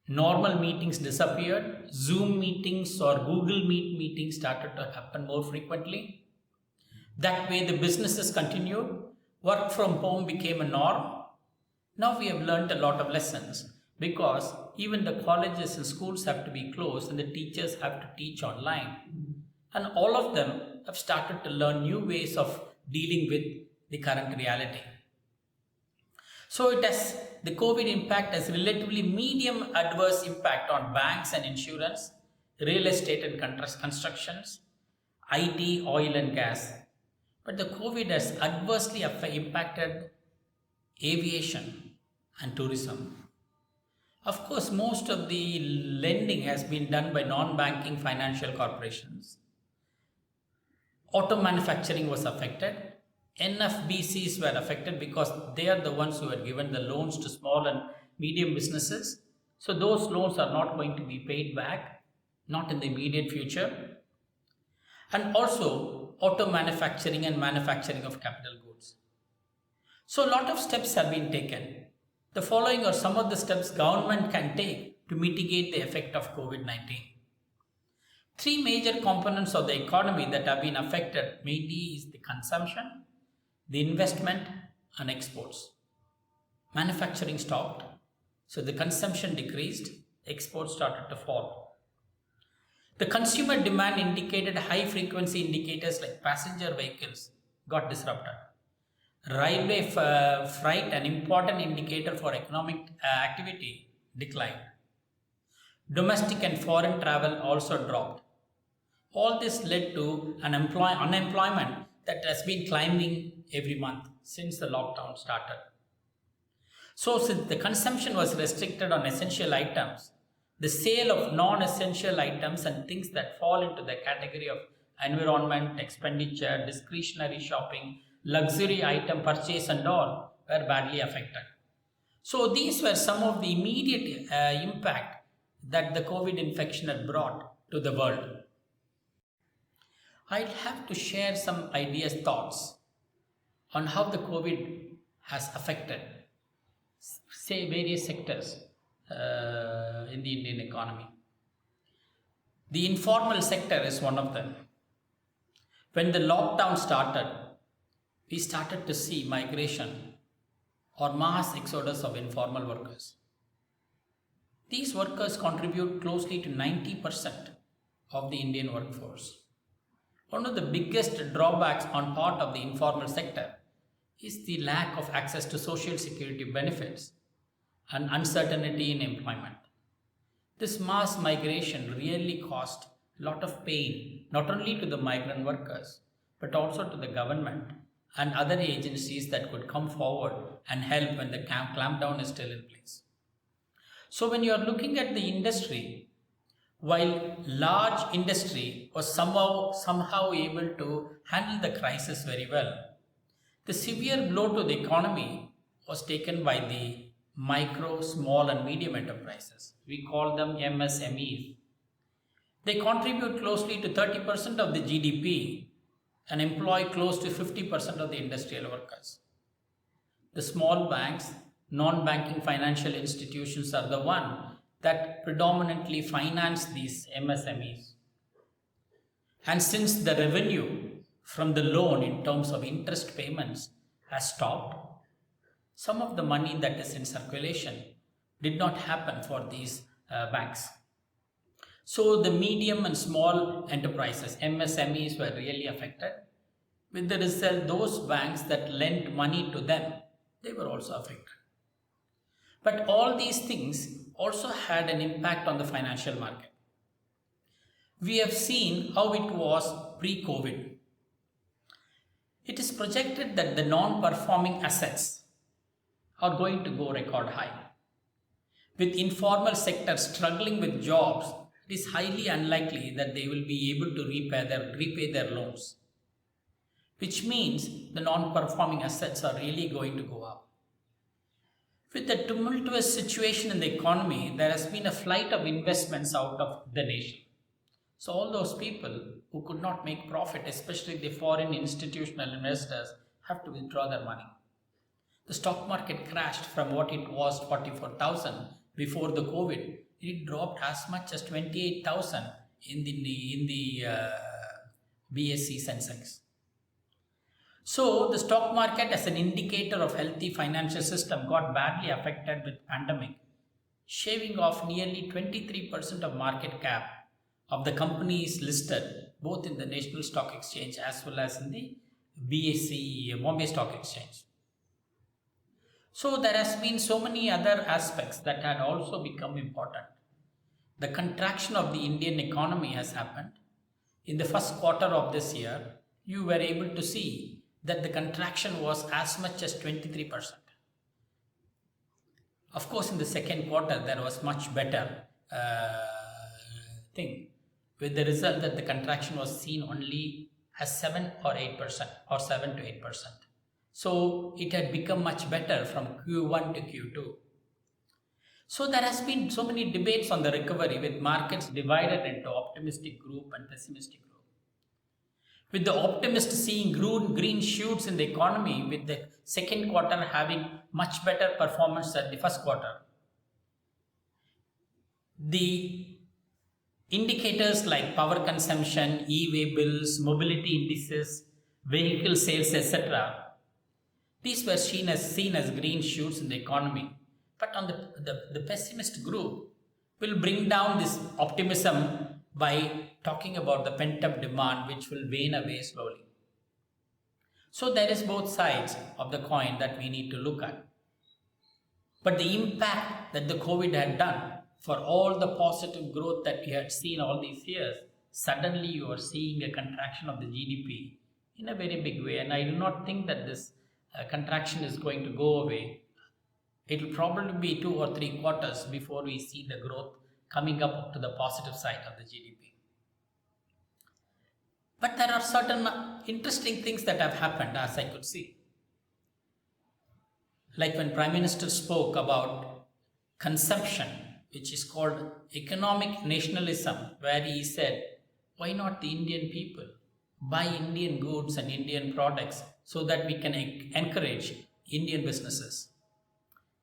Normal meetings disappeared. Zoom meetings or Google Meet meetings started to happen more frequently. That way the businesses continued. Work from home became a norm. Now we have learned a lot of lessons. because even the colleges and schools have to be closed and the teachers have to teach online. And all of them have started to learn new ways of dealing with the current reality. So the COVID impact has relatively medium adverse impact on banks and insurance, real estate and constructions, IT, oil and gas. But the COVID has adversely impacted aviation and tourism. Of course, most of the lending has been done by non-banking financial corporations. Auto manufacturing was affected. NFBCs were affected because they are the ones who had given the loans to small and medium businesses. So those loans are not going to be paid back, not in the immediate future. And also auto manufacturing and manufacturing of capital goods. So a lot of steps have been taken. The following are some of the steps government can take to mitigate the effect of COVID-19. Three major components of the economy that have been affected mainly is the consumption, the investment and exports. Manufacturing stopped, so the consumption decreased, exports started to fall. The consumer demand indicated high frequency indicators like passenger vehicles got disrupted. Railway freight, an important indicator for economic activity, declined. Domestic and foreign travel also dropped. All this led to an unemployment that has been climbing every month since the lockdown started. So since the consumption was restricted on essential items, the sale of non-essential items and things that fall into the category of environment, expenditure, discretionary shopping, luxury item purchase and all were badly affected. So these were some of the immediate impact that the COVID infection had brought to the world. I'd have to share some ideas, thoughts on how the COVID has affected, say, various sectors in the Indian economy. The informal sector is one of them. When the lockdown started, we started to see migration or mass exodus of informal workers. These workers contribute closely to 90% of the Indian workforce. One of the biggest drawbacks on part of the informal sector is the lack of access to social security benefits and uncertainty in employment. This mass migration really caused a lot of pain, not only to the migrant workers, but also to the government and other agencies that could come forward and help when the clampdown is still in place. So when you are looking at the industry, while large industry was somehow able to handle the crisis very well, the severe blow to the economy was taken by the micro, small and medium enterprises. We call them MSMEs. They contribute closely to 30% of the GDP and employ close to 50% of the industrial workers. The small banks, non-banking financial institutions are the one that predominantly finance these MSMEs. And since the revenue from the loan in terms of interest payments has stopped, some of the money that is in circulation did not happen for these banks. So the medium and small enterprises, MSMEs, were really affected. With the result, those banks that lent money to them, they were also affected. But all these things also had an impact on the financial market. We have seen how it was pre-COVID. It is projected that the non-performing assets are going to go record high. With informal sector struggling with jobs, it is highly unlikely that they will be able to repay their loans, which means the non-performing assets are really going to go up. With the tumultuous situation in the economy, there has been a flight of investments out of the nation. So all those people who could not make profit, especially the foreign institutional investors, have to withdraw their money. The stock market crashed from what it was 44,000 before the COVID. It dropped as much as 28,000 in the BSE Sensex. So the stock market, as an indicator of healthy financial system, got badly affected with pandemic. shaving off nearly 23% of market cap of the companies listed both in the National Stock Exchange as well as in the BSE, Bombay Stock Exchange. So there has been so many other aspects that had also become important. The contraction of the Indian economy has happened. In the first quarter of this year, you were able to see that the contraction was as much as 23%. Of course, in the second quarter, there was much better thing, with the result that the contraction was seen only as 7 or 8% or 7 to 8%. So it had become much better from Q1 to Q2. So there has been so many debates on the recovery, with markets divided into optimistic group and pessimistic group. With the optimists seeing green shoots in the economy, with the second quarter having much better performance than the first quarter. The indicators like power consumption, e-way bills, mobility indices, vehicle sales, etc. These were seen as green shoots in the economy. But on the pessimist group will bring down this optimism by talking about the pent-up demand, which will wane away slowly. So there is both sides of the coin that we need to look at. But the impact that the COVID had done for all the positive growth that we had seen all these years, suddenly you are seeing a contraction of the GDP in a very big way. And I do not think that this contraction is going to go away. It will probably be 2 or 3 quarters before we see the growth coming up to the positive side of the GDP. But there are certain interesting things that have happened, as I could see. Like when Prime Minister spoke about consumption, which is called economic nationalism, where he said, why not the Indian people buy Indian goods and Indian products so that we can encourage Indian businesses.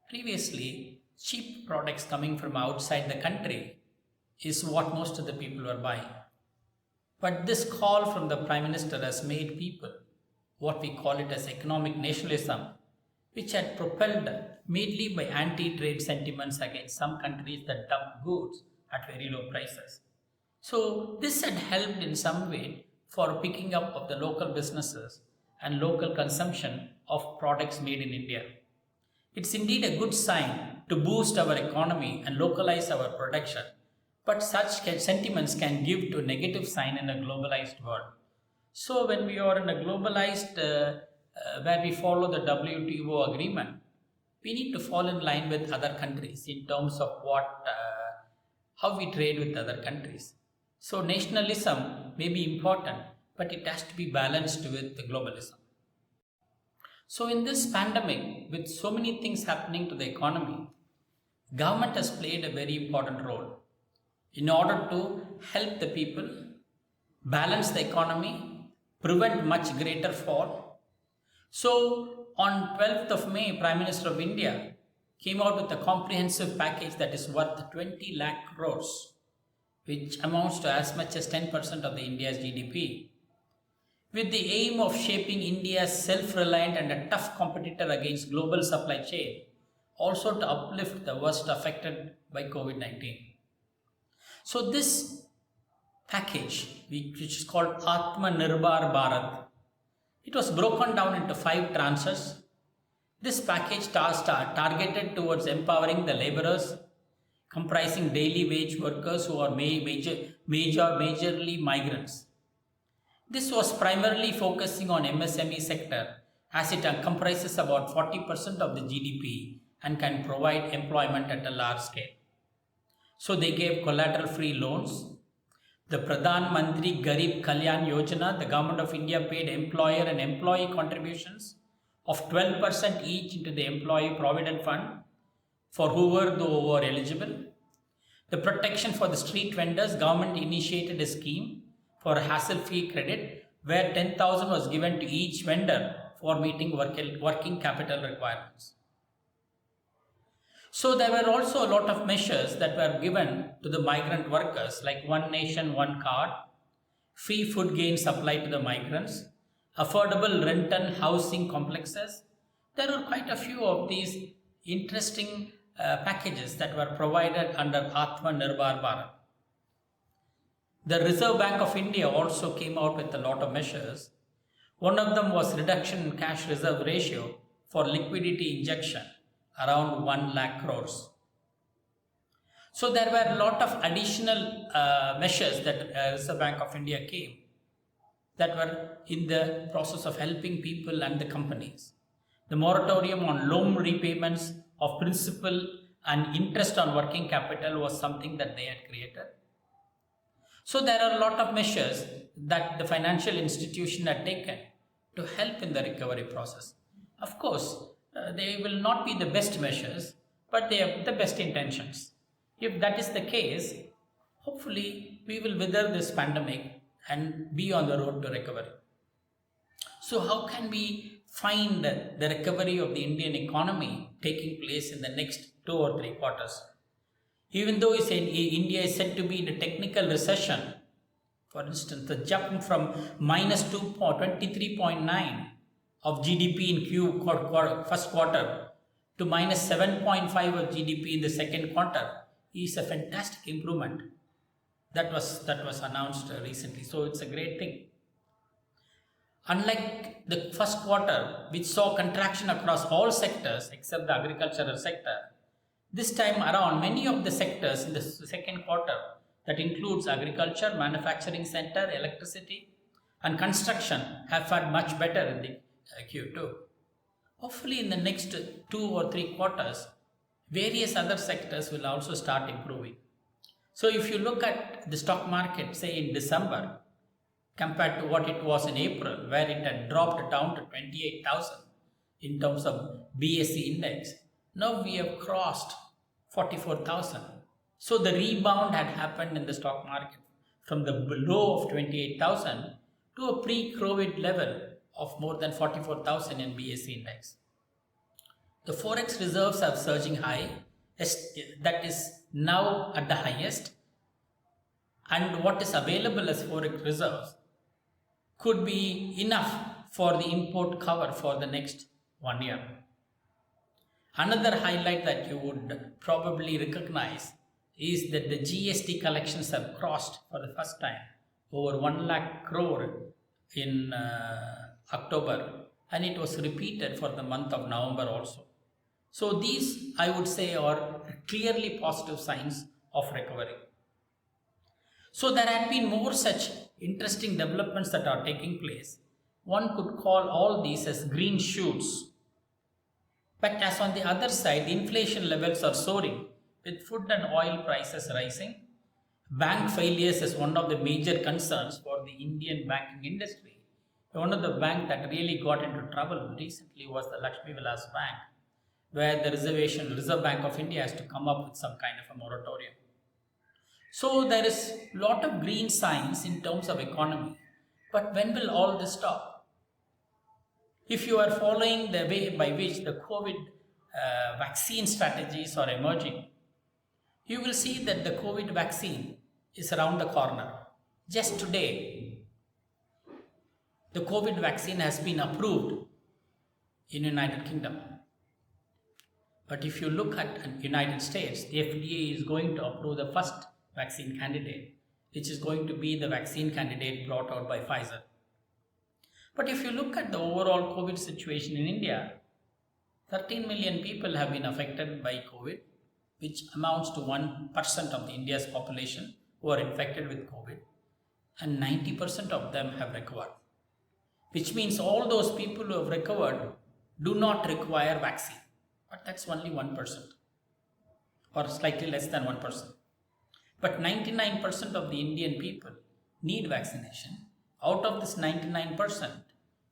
Previously, cheap products coming from outside the country is what most of the people were buying. But this call from the Prime Minister has made people, what we call it as economic nationalism, which had propelled mainly by anti-trade sentiments against some countries that dump goods at very low prices. So this had helped in some way for picking up of the local businesses and local consumption of products made in India. It's indeed a good sign to boost our economy and localize our production, but such sentiments can give to a negative sign in a globalized world. So when we are in a globalized, where we follow the WTO agreement, we need to fall in line with other countries in terms of how we trade with other countries. So nationalism may be important, but it has to be balanced with the globalism. So in this pandemic, with so many things happening to the economy, government has played a very important role in order to help the people balance the economy, prevent much greater fall. So on 12th of May, Prime Minister of India came out with a comprehensive package that is worth 20 lakh crores, which amounts to as much as 10% of the India's GDP, with the aim of shaping India's self-reliant and a tough competitor against global supply chain, also to uplift the worst affected by COVID-19. So this package, which is called Atmanirbhar Bharat, it was broken down into 5 tranches. This package targeted towards empowering the laborers, comprising daily wage workers who are majorly migrants. This was primarily focusing on MSME sector, as it comprises about 40% of the GDP and can provide employment at a large scale. So they gave collateral-free loans. The Pradhan Mantri Garib Kalyan Yojana, the Government of India paid employer and employee contributions of 12% each into the Employee Provident Fund for whoever were eligible. The protection for the street vendors, government initiated a scheme for hassle-free credit where 10,000 was given to each vendor for meeting working capital requirements. So there were also a lot of measures that were given to the migrant workers, like One Nation, One Card, free food gain supply to the migrants, affordable rental housing complexes. There are quite a few of these interesting packages that were provided under Atmanirbhar Bharat. The Reserve Bank of India also came out with a lot of measures. One of them was reduction in cash reserve ratio for liquidity injection, around 1 lakh crores. So there were a lot of additional measures that Reserve Bank of India came that were in the process of helping people and the companies. The moratorium on loan repayments of principal and interest on working capital was something that they had created. So there are a lot of measures that the financial institution had taken to help in the recovery process. Of course, they will not be the best measures, but they have the best intentions. If that is the case, hopefully we will weather this pandemic and be on the road to recovery. So how can we find the recovery of the Indian economy taking place in the next 2 or 3 quarters? Even though India is said to be in a technical recession, for instance, the jump from minus 23.9 of GDP in first quarter to minus 7.5 of GDP in the second quarter is a fantastic improvement. That was announced recently. So it's a great thing. Unlike the first quarter, which saw contraction across all sectors except the agricultural sector, this time around, many of the sectors in the second quarter, that includes agriculture, manufacturing sector, electricity, and construction, have fared much better in the Q2. Hopefully, in the next 2 or 3 quarters, various other sectors will also start improving. So, if you look at the stock market, say in December, compared to what it was in April, where it had dropped down to 28,000 in terms of BSE index, now we have crossed 44,000. So the rebound had happened in the stock market from the low of 28,000 to a pre-COVID level of more than 44,000 in BSE index. The forex reserves are surging high, that is now at the highest, and what is available as forex reserves could be enough for the import cover for the next 1 year. Another highlight that you would probably recognize is that the GST collections have crossed for the first time over 1 lakh crore in October, and it was repeated for the month of November also. So these, I would say, are clearly positive signs of recovery. So there had been more such interesting developments that are taking place. One could call all these as green shoots. But as on the other side, the inflation levels are soaring with food and oil prices rising. Bank failures is one of the major concerns for the Indian banking industry. One of the banks that really got into trouble recently was the Lakshmi Vilas Bank, where the Reserve Bank of India has to come up with some kind of a moratorium. So there is a lot of green signs in terms of economy. But when will all this stop? If you are following the way by which the COVID vaccine strategies are emerging, you will see that the COVID vaccine is around the corner. Just today, the COVID vaccine has been approved in United Kingdom. But if you look at United States, the FDA is going to approve the first vaccine candidate, which is going to be the vaccine candidate brought out by Pfizer. But if you look at the overall COVID situation in India, 13 million people have been affected by COVID, which amounts to 1% of India's population who are infected with COVID, and 90% of them have recovered. Which means all those people who have recovered do not require vaccine, but that's only 1%, or slightly less than 1%. But 99% of the Indian people need vaccination. Out of this 99%,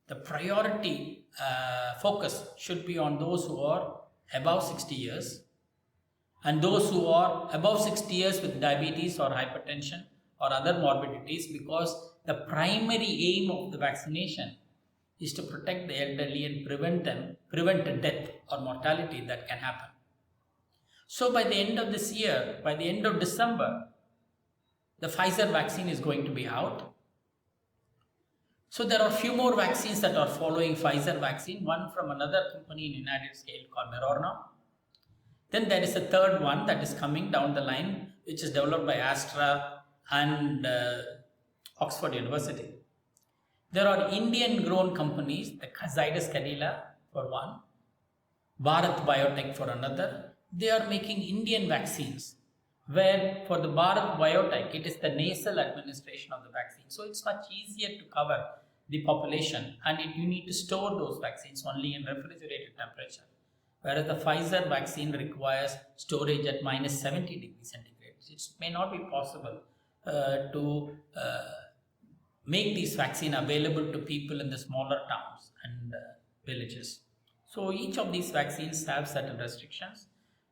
the priority focus should be on those who are above 60 years and those who are above 60 years with diabetes or hypertension or other morbidities, because the primary aim of the vaccination is to protect the elderly and prevent death or mortality that can happen. So by the end of this year, by the end of December, the Pfizer vaccine is going to be out. So there are a few more vaccines that are following Pfizer vaccine, one from another company in the United States called Moderna. Then there is a third one that is coming down the line, which is developed by Astra and Oxford University. There are Indian-grown companies, the Zydus Cadila for one, Bharat Biotech for another. They are making Indian vaccines, where for the Bharat Biotech, it is the nasal administration of the vaccine. So it's much easier to cover the population, and you need to store those vaccines only in refrigerated temperature. Whereas the Pfizer vaccine requires storage at minus 70 degrees centigrade. It may not be possible to make this vaccine available to people in the smaller towns and villages. So each of these vaccines have certain restrictions,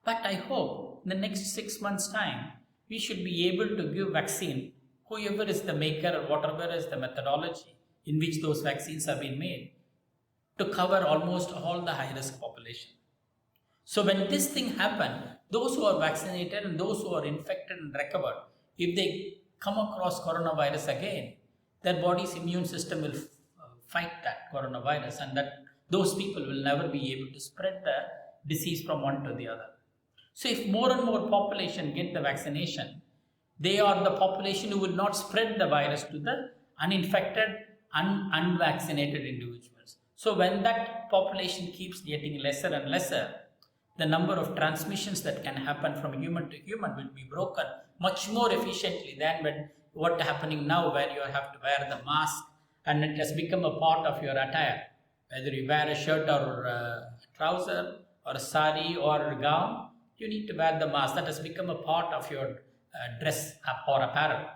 but I hope in the next 6 months' time, we should be able to give vaccine, whoever is the maker or whatever is the methodology in which those vaccines have been made, to cover almost all the high-risk population. So when this thing happens, those who are vaccinated and those who are infected and recovered, if they come across coronavirus again, their body's immune system will fight that coronavirus, and that those people will never be able to spread the disease from one to the other. So if more and more population get the vaccination, they are the population who will not spread the virus to the uninfected, unvaccinated individuals. So when that population keeps getting lesser and lesser, the number of transmissions that can happen from human to human will be broken much more efficiently than what happening now, where you have to wear the mask and it has become a part of your attire. Whether you wear a shirt or a trouser or a sari or a gown, you need to wear the mask. That has become a part of your dress or apparel.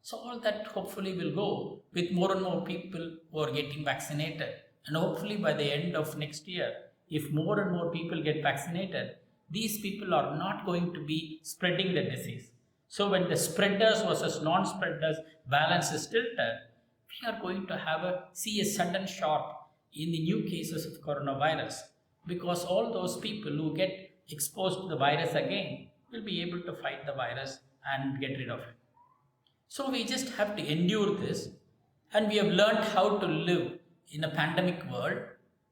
So all that hopefully will go with more and more people who are getting vaccinated. And hopefully by the end of next year, if more and more people get vaccinated, these people are not going to be spreading the disease. So when the spreaders versus non-spreaders balance is tilted, we are going to see a sudden shock in the new cases of coronavirus, because all those people who get exposed to the virus again will be able to fight the virus and get rid of it. So we just have to endure this, and we have learned how to live in a pandemic world,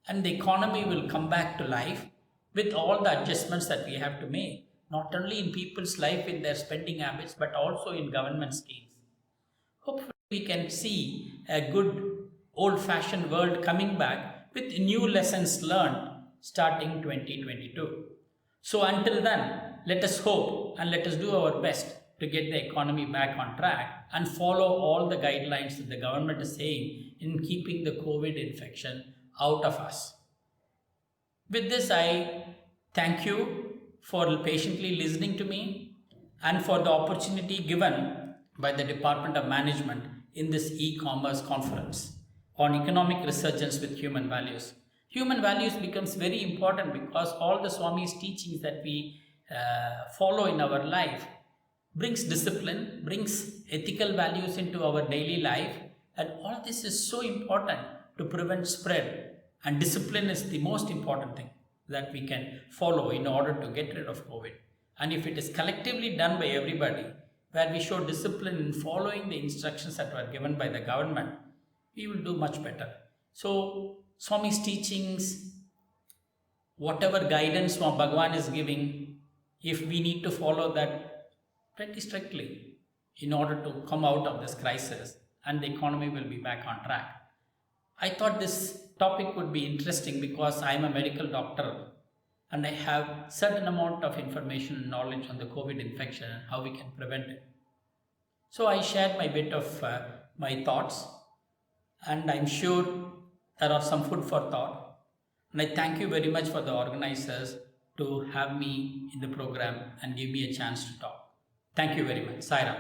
and the economy will come back to life with all the adjustments that we have to make, not only in people's life in their spending habits, but also in government schemes. Hopefully we can see a good old-fashioned world coming back with new lessons learned starting 2022. So until then, let us hope and let us do our best to get the economy back on track and follow all the guidelines that the government is saying in keeping the COVID infection out of us. With this, I thank you for patiently listening to me and for the opportunity given by the Department of Management in this e-commerce conference on economic resurgence with human values. Human values becomes very important because all the Swami's teachings that we follow in our life brings discipline, brings ethical values into our daily life, and all this is so important to prevent spread, and discipline is the most important thing that we can follow in order to get rid of COVID. And if it is collectively done by everybody, where we show discipline in following the instructions that were given by the government, we will do much better. So Swami's teachings, whatever guidance Bhagawan is giving, if we need to follow that pretty strictly in order to come out of this crisis, and the economy will be back on track. I thought this topic would be interesting because I am a medical doctor and I have certain amount of information and knowledge on the COVID infection and how we can prevent it. So I shared my bit of my thoughts, and I'm sure there are some food for thought. And I thank you very much for the organizers to have me in the program and give me a chance to talk. Thank you very much. Sairam.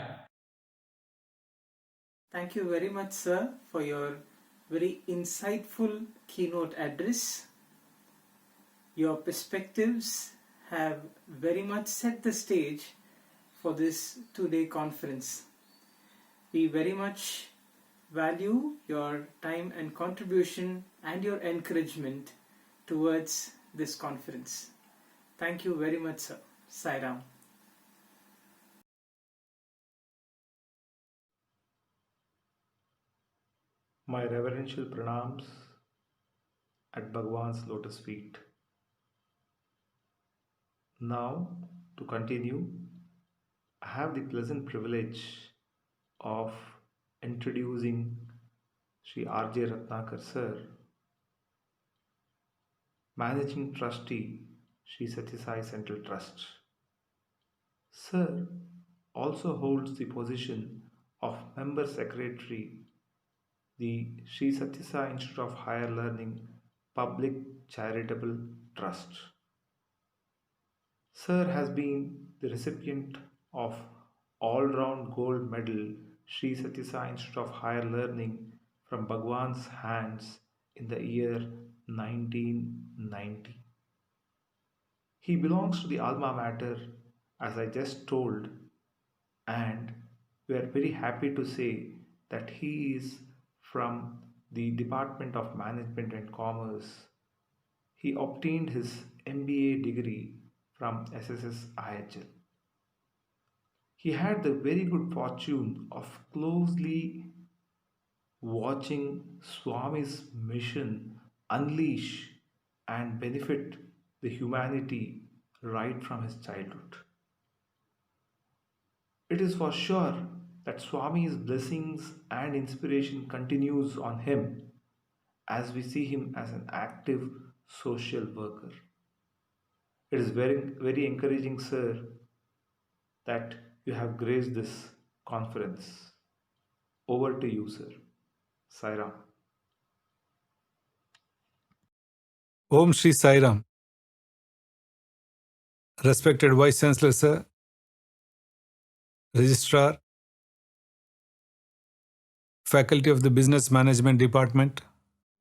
Thank you very much, sir, for your very insightful keynote address. Your perspectives have very much set the stage for this two-day conference. We very much value your time and contribution and your encouragement towards this conference. Thank you very much, sir. Sairam. My reverential pranams at Bhagawan's lotus feet. Now, to continue, I have the pleasant privilege of introducing Sri R.J. Rathnakar Sir, Managing Trustee, Sri Sathya Central Trust. Sir also holds the position of Member Secretary, the Sri Sathya Institute of Higher Learning Public Charitable Trust. Sir has been the recipient of all-round gold medal Sri Sathya Institute of Higher Learning from Bhagawan's hands in the year 1990. He belongs to the alma mater, as I just told, and we are very happy to say that he is from the Department of Management and Commerce. He obtained his MBA degree from SSSIHL. He had the very good fortune of closely watching Swami's mission unleash and benefit the humanity right from his childhood. It is for sure that Swami's blessings and inspiration continues on him as we see him as an active social worker. It is very, very encouraging, sir, that you have graced this conference. Over to you, sir. Sairam. Om Shri Sairam. Respected Vice Chancellor Sir, Registrar, Faculty of the Business Management Department,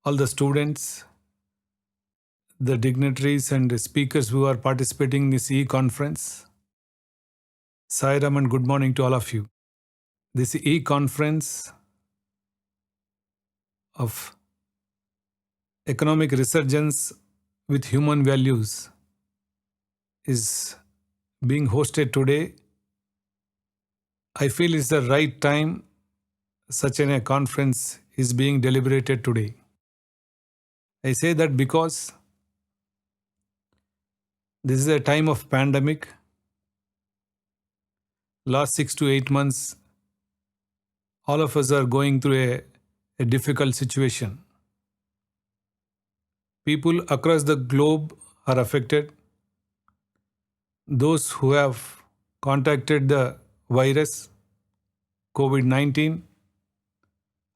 all the students, the dignitaries and speakers who are participating in this e-conference, Sairam and good morning to all of you. This e-conference of Economic Resurgence with Human Values is being hosted today. I feel it's the right time such a conference is being deliberated today. I say that because this is a time of pandemic. Last 6 to 8 months, all of us are going through a difficult situation. People across the globe are affected. Those who have contracted the virus, COVID-19,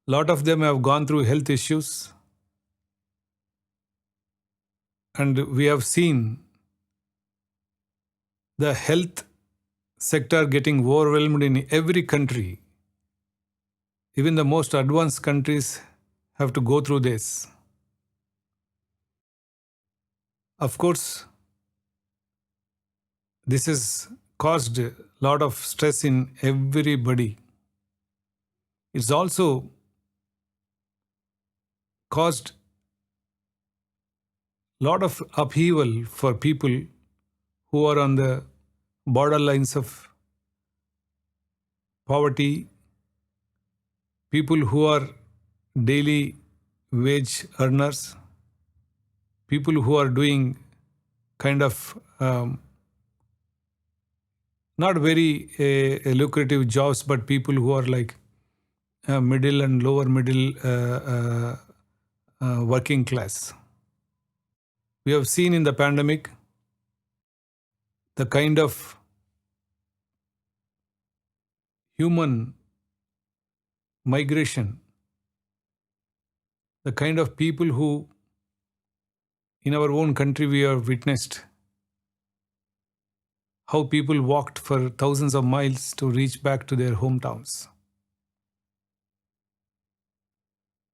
a lot of them have gone through health issues. And we have seen the health sector getting overwhelmed in every country. Even the most advanced countries have to go through this. Of course, this has caused a lot of stress in everybody. It's also caused a lot of upheaval for people who are on the borderlines of poverty, people who are daily wage earners, people who are doing kind of not very lucrative jobs, but people who are like middle and lower middle working class. We have seen in the pandemic the kind of human migration, the kind of people who in our own country we have witnessed how people walked for thousands of miles to reach back to their hometowns.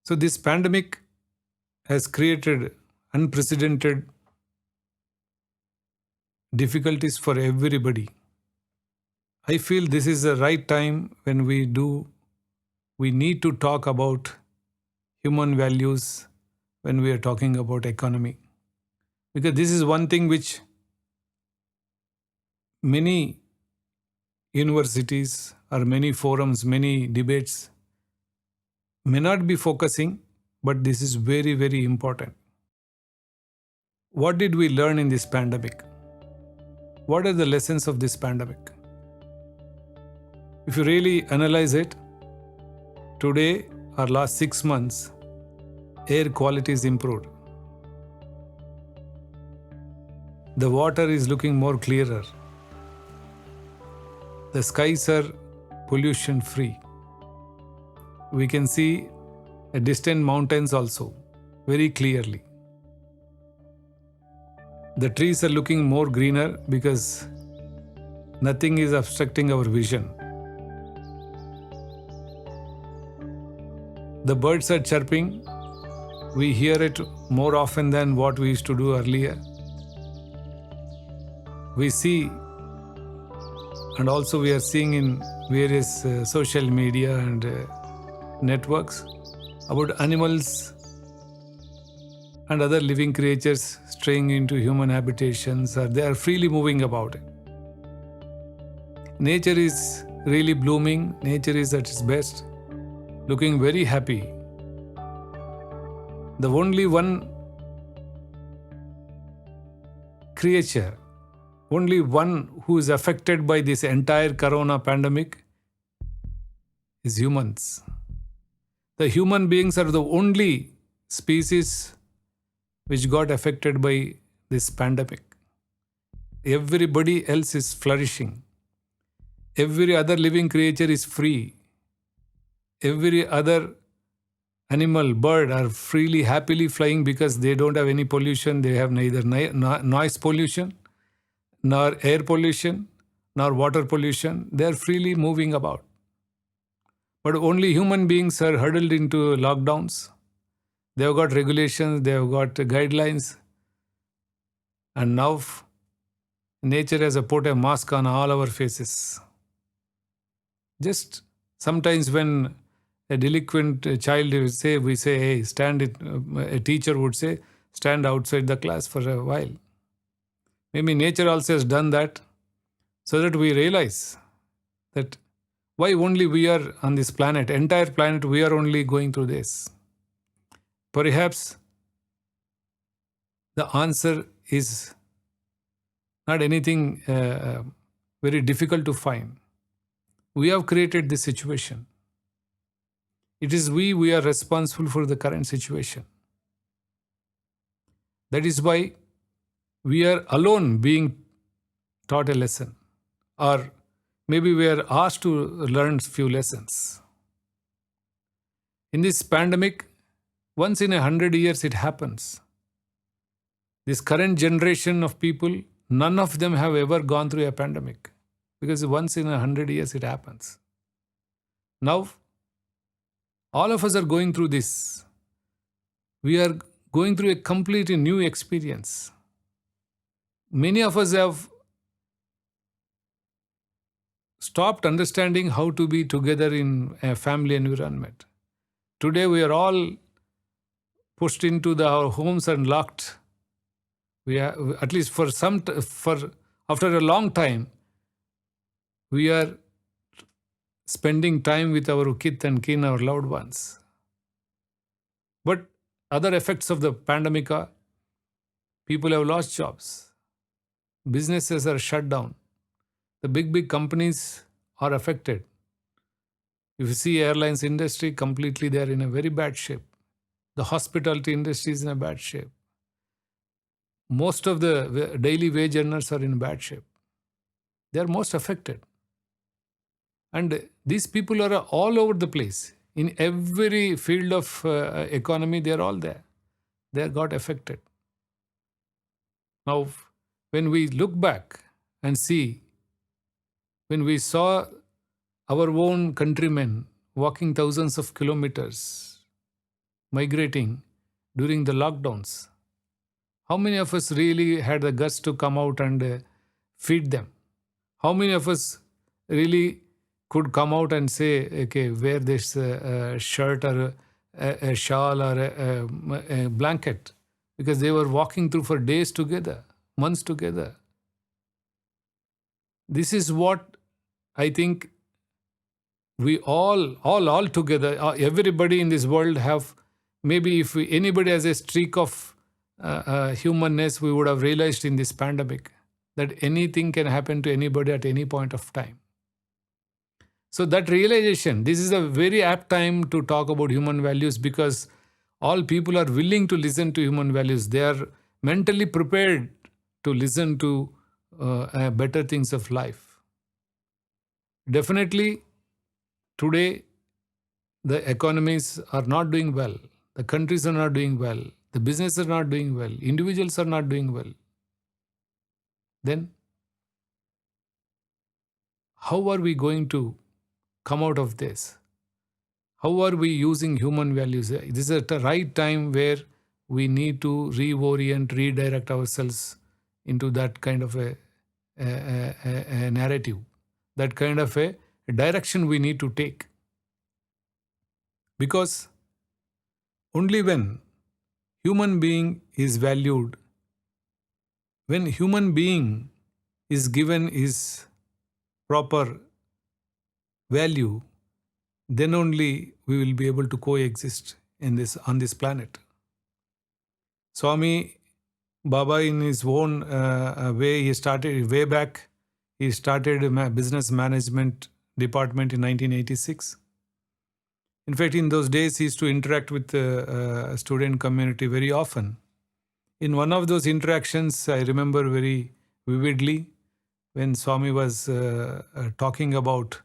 So this pandemic has created unprecedented difficulties for everybody. I feel this is the right time when we need to talk about human values when we are talking about economy. Because this is one thing which many universities or many forums, many debates may not be focusing, but this is very, very important. What did we learn in this pandemic? What are the lessons of this pandemic? If you really analyze it, today or last 6 months, air quality is improved. The water is looking more clearer. The skies are pollution free. We can see distant mountains also very clearly. The trees are looking more greener because nothing is obstructing our vision. The birds are chirping. We hear it more often than what we used to do earlier. We see, and also we are seeing in various social media and networks about animals and other living creatures straying into human habitations, or they are freely moving about it. Nature is really blooming, nature is at its best, looking very happy. The only one creature, only one who is affected by this entire corona pandemic is humans. The human beings are the only species which got affected by this pandemic. Everybody else is flourishing. Every other living creature is free. Every other animal, bird are freely, happily flying because they don't have any pollution. They have neither noise pollution, nor air pollution, nor water pollution. They are freely moving about. But only human beings are huddled into lockdowns. They have got regulations, they have got guidelines. And now nature has put a mask on all our faces. Just sometimes when a delinquent child will say, we say, hey, stand it. A teacher would say, stand outside the class for a while. Maybe nature also has done that so that we realize that why only we are on this planet, entire planet, we are only going through this. Perhaps the answer is not anything very difficult to find. We have created this situation. It is we are responsible for the current situation. That is why we are alone being taught a lesson, or maybe we are asked to learn few lessons. In this pandemic, once in 100 years it happens. This current generation of people, none of them have ever gone through a pandemic because once in 100 years it happens. Now, all of us are going through this. We are going through a completely new experience. Many of us have stopped understanding how to be together in a family environment. Today we are all pushed into our homes and locked. We are, at least for after a long time, we are spending time with our kith and kin, our loved ones. But other effects of the pandemic are people have lost jobs. Businesses are shut down. The big companies are affected. If you see airlines industry, completely they are in a very bad shape. The hospitality industry is in a bad shape. Most of the daily wage earners are in bad shape. They are most affected. And these people are all over the place. In every field of economy, they are all there. They got affected. Now, when we look back and see, when we saw our own countrymen walking thousands of kilometers, migrating during the lockdowns, how many of us really had the guts to come out and feed them? How many of us really could come out and say, okay, wear this shirt or a shawl or a blanket? Because they were walking through for days together, months together. This is what I think we all together, everybody in this world have, maybe if anybody has a streak of humanness, we would have realized in this pandemic. that anything can happen to anybody at any point of time. So that realization, this is a very apt time to talk about human values, because all people are willing to listen to human values. They are mentally prepared to listen to better things of life. Definitely, today, the economies are not doing well. The countries are not doing well. The businesses are not doing well. Individuals are not doing well. Then, how are we going to come out of this? How are we using human values? This is the right time where we need to reorient, redirect ourselves into that kind of a narrative, that kind of a direction we need to take. Because only when human being is valued, when human being is given his proper value, then only we will be able to coexist on this planet. Swami Baba, in his own way, he started way back. He started a business management department in 1986. In fact, in those days, he used to interact with the student community very often. In one of those interactions, I remember very vividly when Swami was talking about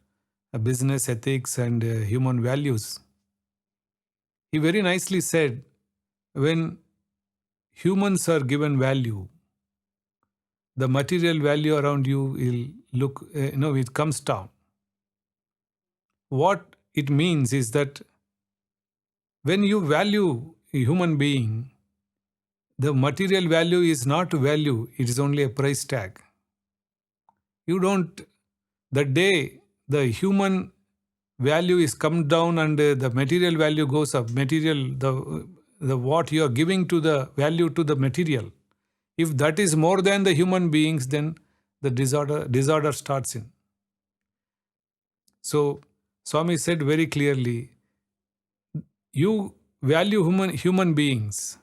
business ethics and human values. He very nicely said, when humans are given value, the material value around you will look, it comes down. What it means is that when you value a human being, the material value is not value, it is only a price tag. You don't, the day the human value is come down and the material value goes up, the what you are giving to the value to the material, if that is more than the human beings, then the disorder starts in. So Swami said very clearly, you value human beings,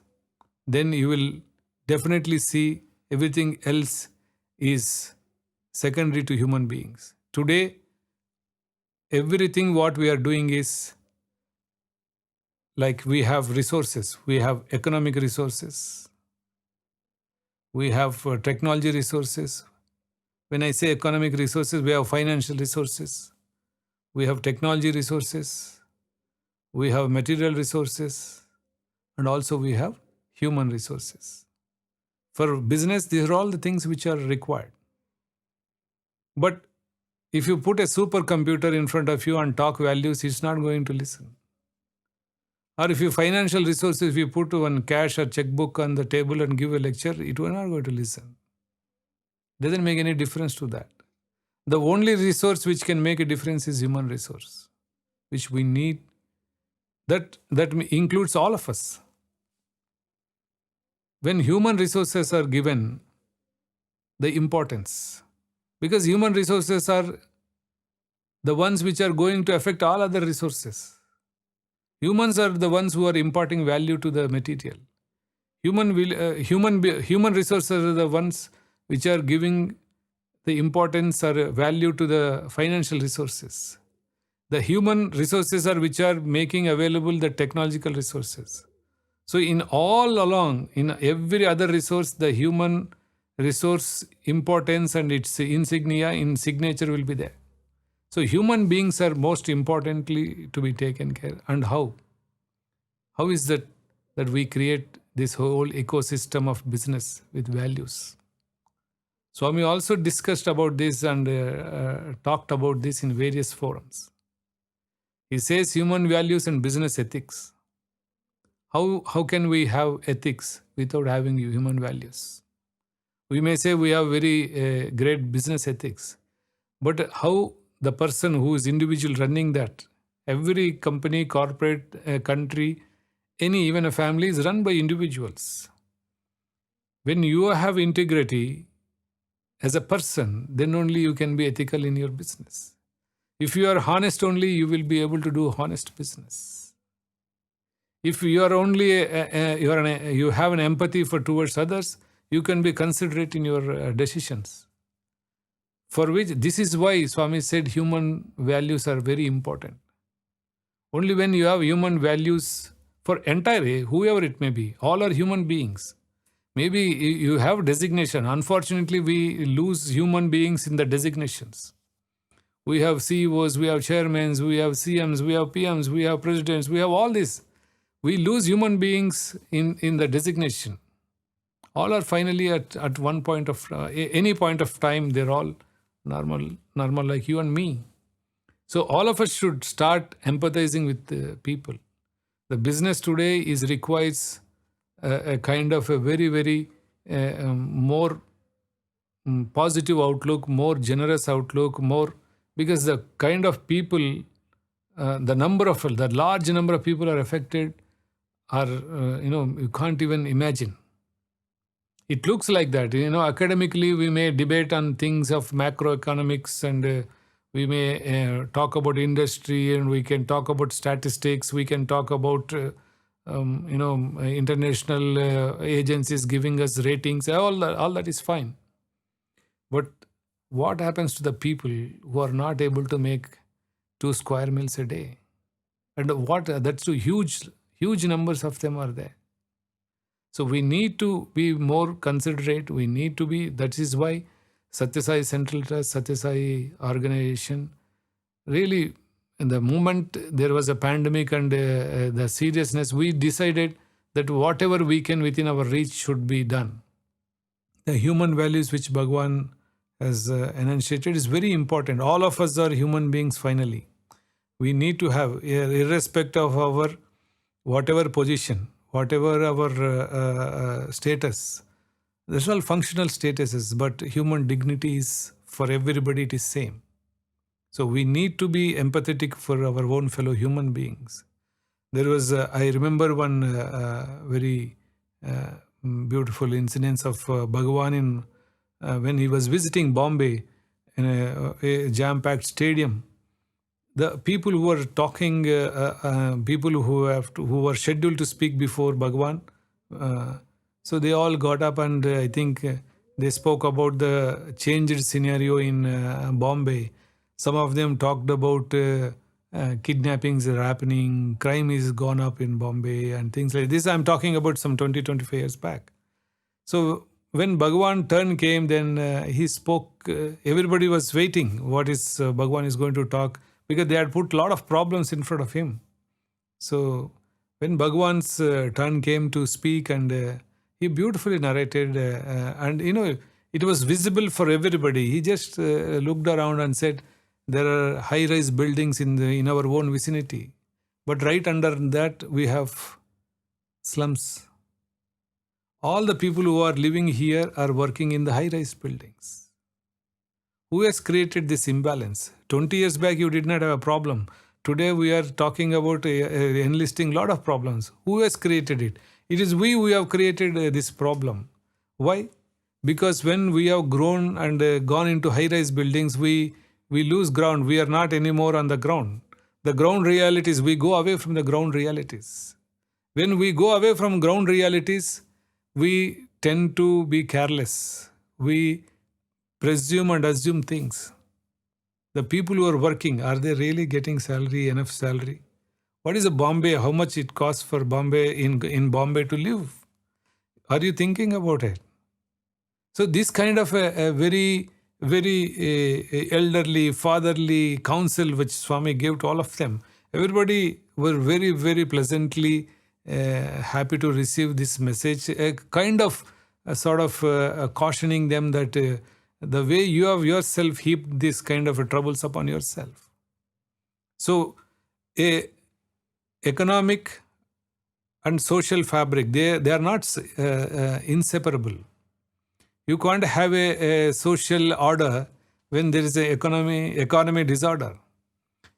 then you will definitely see everything else is secondary to human beings. Today, everything what we are doing is like we have resources, we have economic resources, we have technology resources. When I say economic resources, we have financial resources, we have technology resources, we have material resources, and also we have human resources. For business, these are all the things which are required. But if you put a supercomputer in front of you and talk values, it's not going to listen. Or if you financial resources, if you put one cash or checkbook on the table and give a lecture, it will not going to listen. Doesn't make any difference to that. The only resource which can make a difference is human resource, which we need. That includes all of us. When human resources are given the importance, because human resources are the ones which are going to affect all other resources. Humans are the ones who are imparting value to the material. Human resources are the ones which are giving the importance or value to the financial resources. The human resources are which are making available the technological resources. So in all along, in every other resource, the human resource importance and its insignia in signature will be there. So human beings are most importantly to be taken care. And how? How is that we create this whole ecosystem of business with values? Swami also discussed about this and talked about this in various forums. He says human values and business ethics. How can we have ethics without having human values? We may say we have very great business ethics, but how the person who is individual running that, every company, corporate, country, even a family is run by individuals. When you have integrity as a person, then only you can be ethical in your business. If you are honest only, you will be able to do honest business. If you are only you have an empathy towards others, You can be considerate in your decisions. For which, this is why Swami said human values are very important. Only when you have human values for entire, whoever it may be, all are human beings. Maybe you have designation. Unfortunately, we lose human beings in the designations. We have CEOs, we have chairmen, we have CMs, we have PMs, we have presidents, we have all this. We lose human beings in the designation. All are finally at one point of, any point of time, they're all normal like you and me. So all of us should start empathizing with the people. The business today requires a kind of a very, very more positive outlook, more generous outlook, more, because the kind of people, the large number of people are affected are, you can't even imagine. It looks like that. Academically, we may debate on things of macroeconomics, and we may talk about industry, and we can talk about statistics, we can talk about, international agencies giving us ratings, all that is fine. But what happens to the people who are not able to make 2 square meals a day? And that's so huge numbers of them are there. So we need to be more considerate. We need to be, that is why Sathya Central Trust, Sathya organization, really, in the moment there was a pandemic and the seriousness, we decided that whatever we can within our reach should be done. The human values which Bhagawan has enunciated is very important. All of us are human beings finally. We need to have, irrespective of our whatever position, whatever our status, these are all functional statuses, but human dignity is, for everybody, it is same. So we need to be empathetic for our own fellow human beings. There was, I remember one very beautiful incident of Bhagawan when he was visiting Bombay in a jam-packed stadium. The people who were talking, people who were scheduled to speak before Bhagawan, so they all got up, and I think they spoke about the changed scenario in Bombay. Some of them talked about kidnappings are happening, crime is gone up in Bombay, and things like this. I'm talking about some 20-25 years back. So when Bhagawan turn came, then he spoke. Everybody was waiting. What is Bhagawan is going to talk? Because they had put a lot of problems in front of him. So when Bhagawan's turn came to speak, and he beautifully narrated, and it was visible for everybody. He just looked around and said, there are high-rise buildings in our own vicinity, but right under that we have slums. All the people who are living here are working in the high-rise buildings. Who has created this imbalance? 20 years back, you did not have a problem. Today, we are talking about enlisting a lot of problems. Who has created it? It is we who have created this problem. Why? Because when we have grown and gone into high-rise buildings, we lose ground. We are not anymore on the ground. The ground realities, we go away from the ground realities. When we go away from ground realities, we tend to be careless. We presume and assume things. The people who are working, are they really getting salary, enough salary? What is a Bombay? How much it costs for Bombay in Bombay to live? Are you thinking about it? So this kind of a very, very elderly, fatherly counsel which Swami gave to all of them, everybody were very, very pleasantly happy to receive this message, a kind of sort of cautioning them that the way you have yourself heaped this kind of troubles upon yourself. So, economic and social fabric, they are not inseparable. You can't have a social order when there is an economy disorder.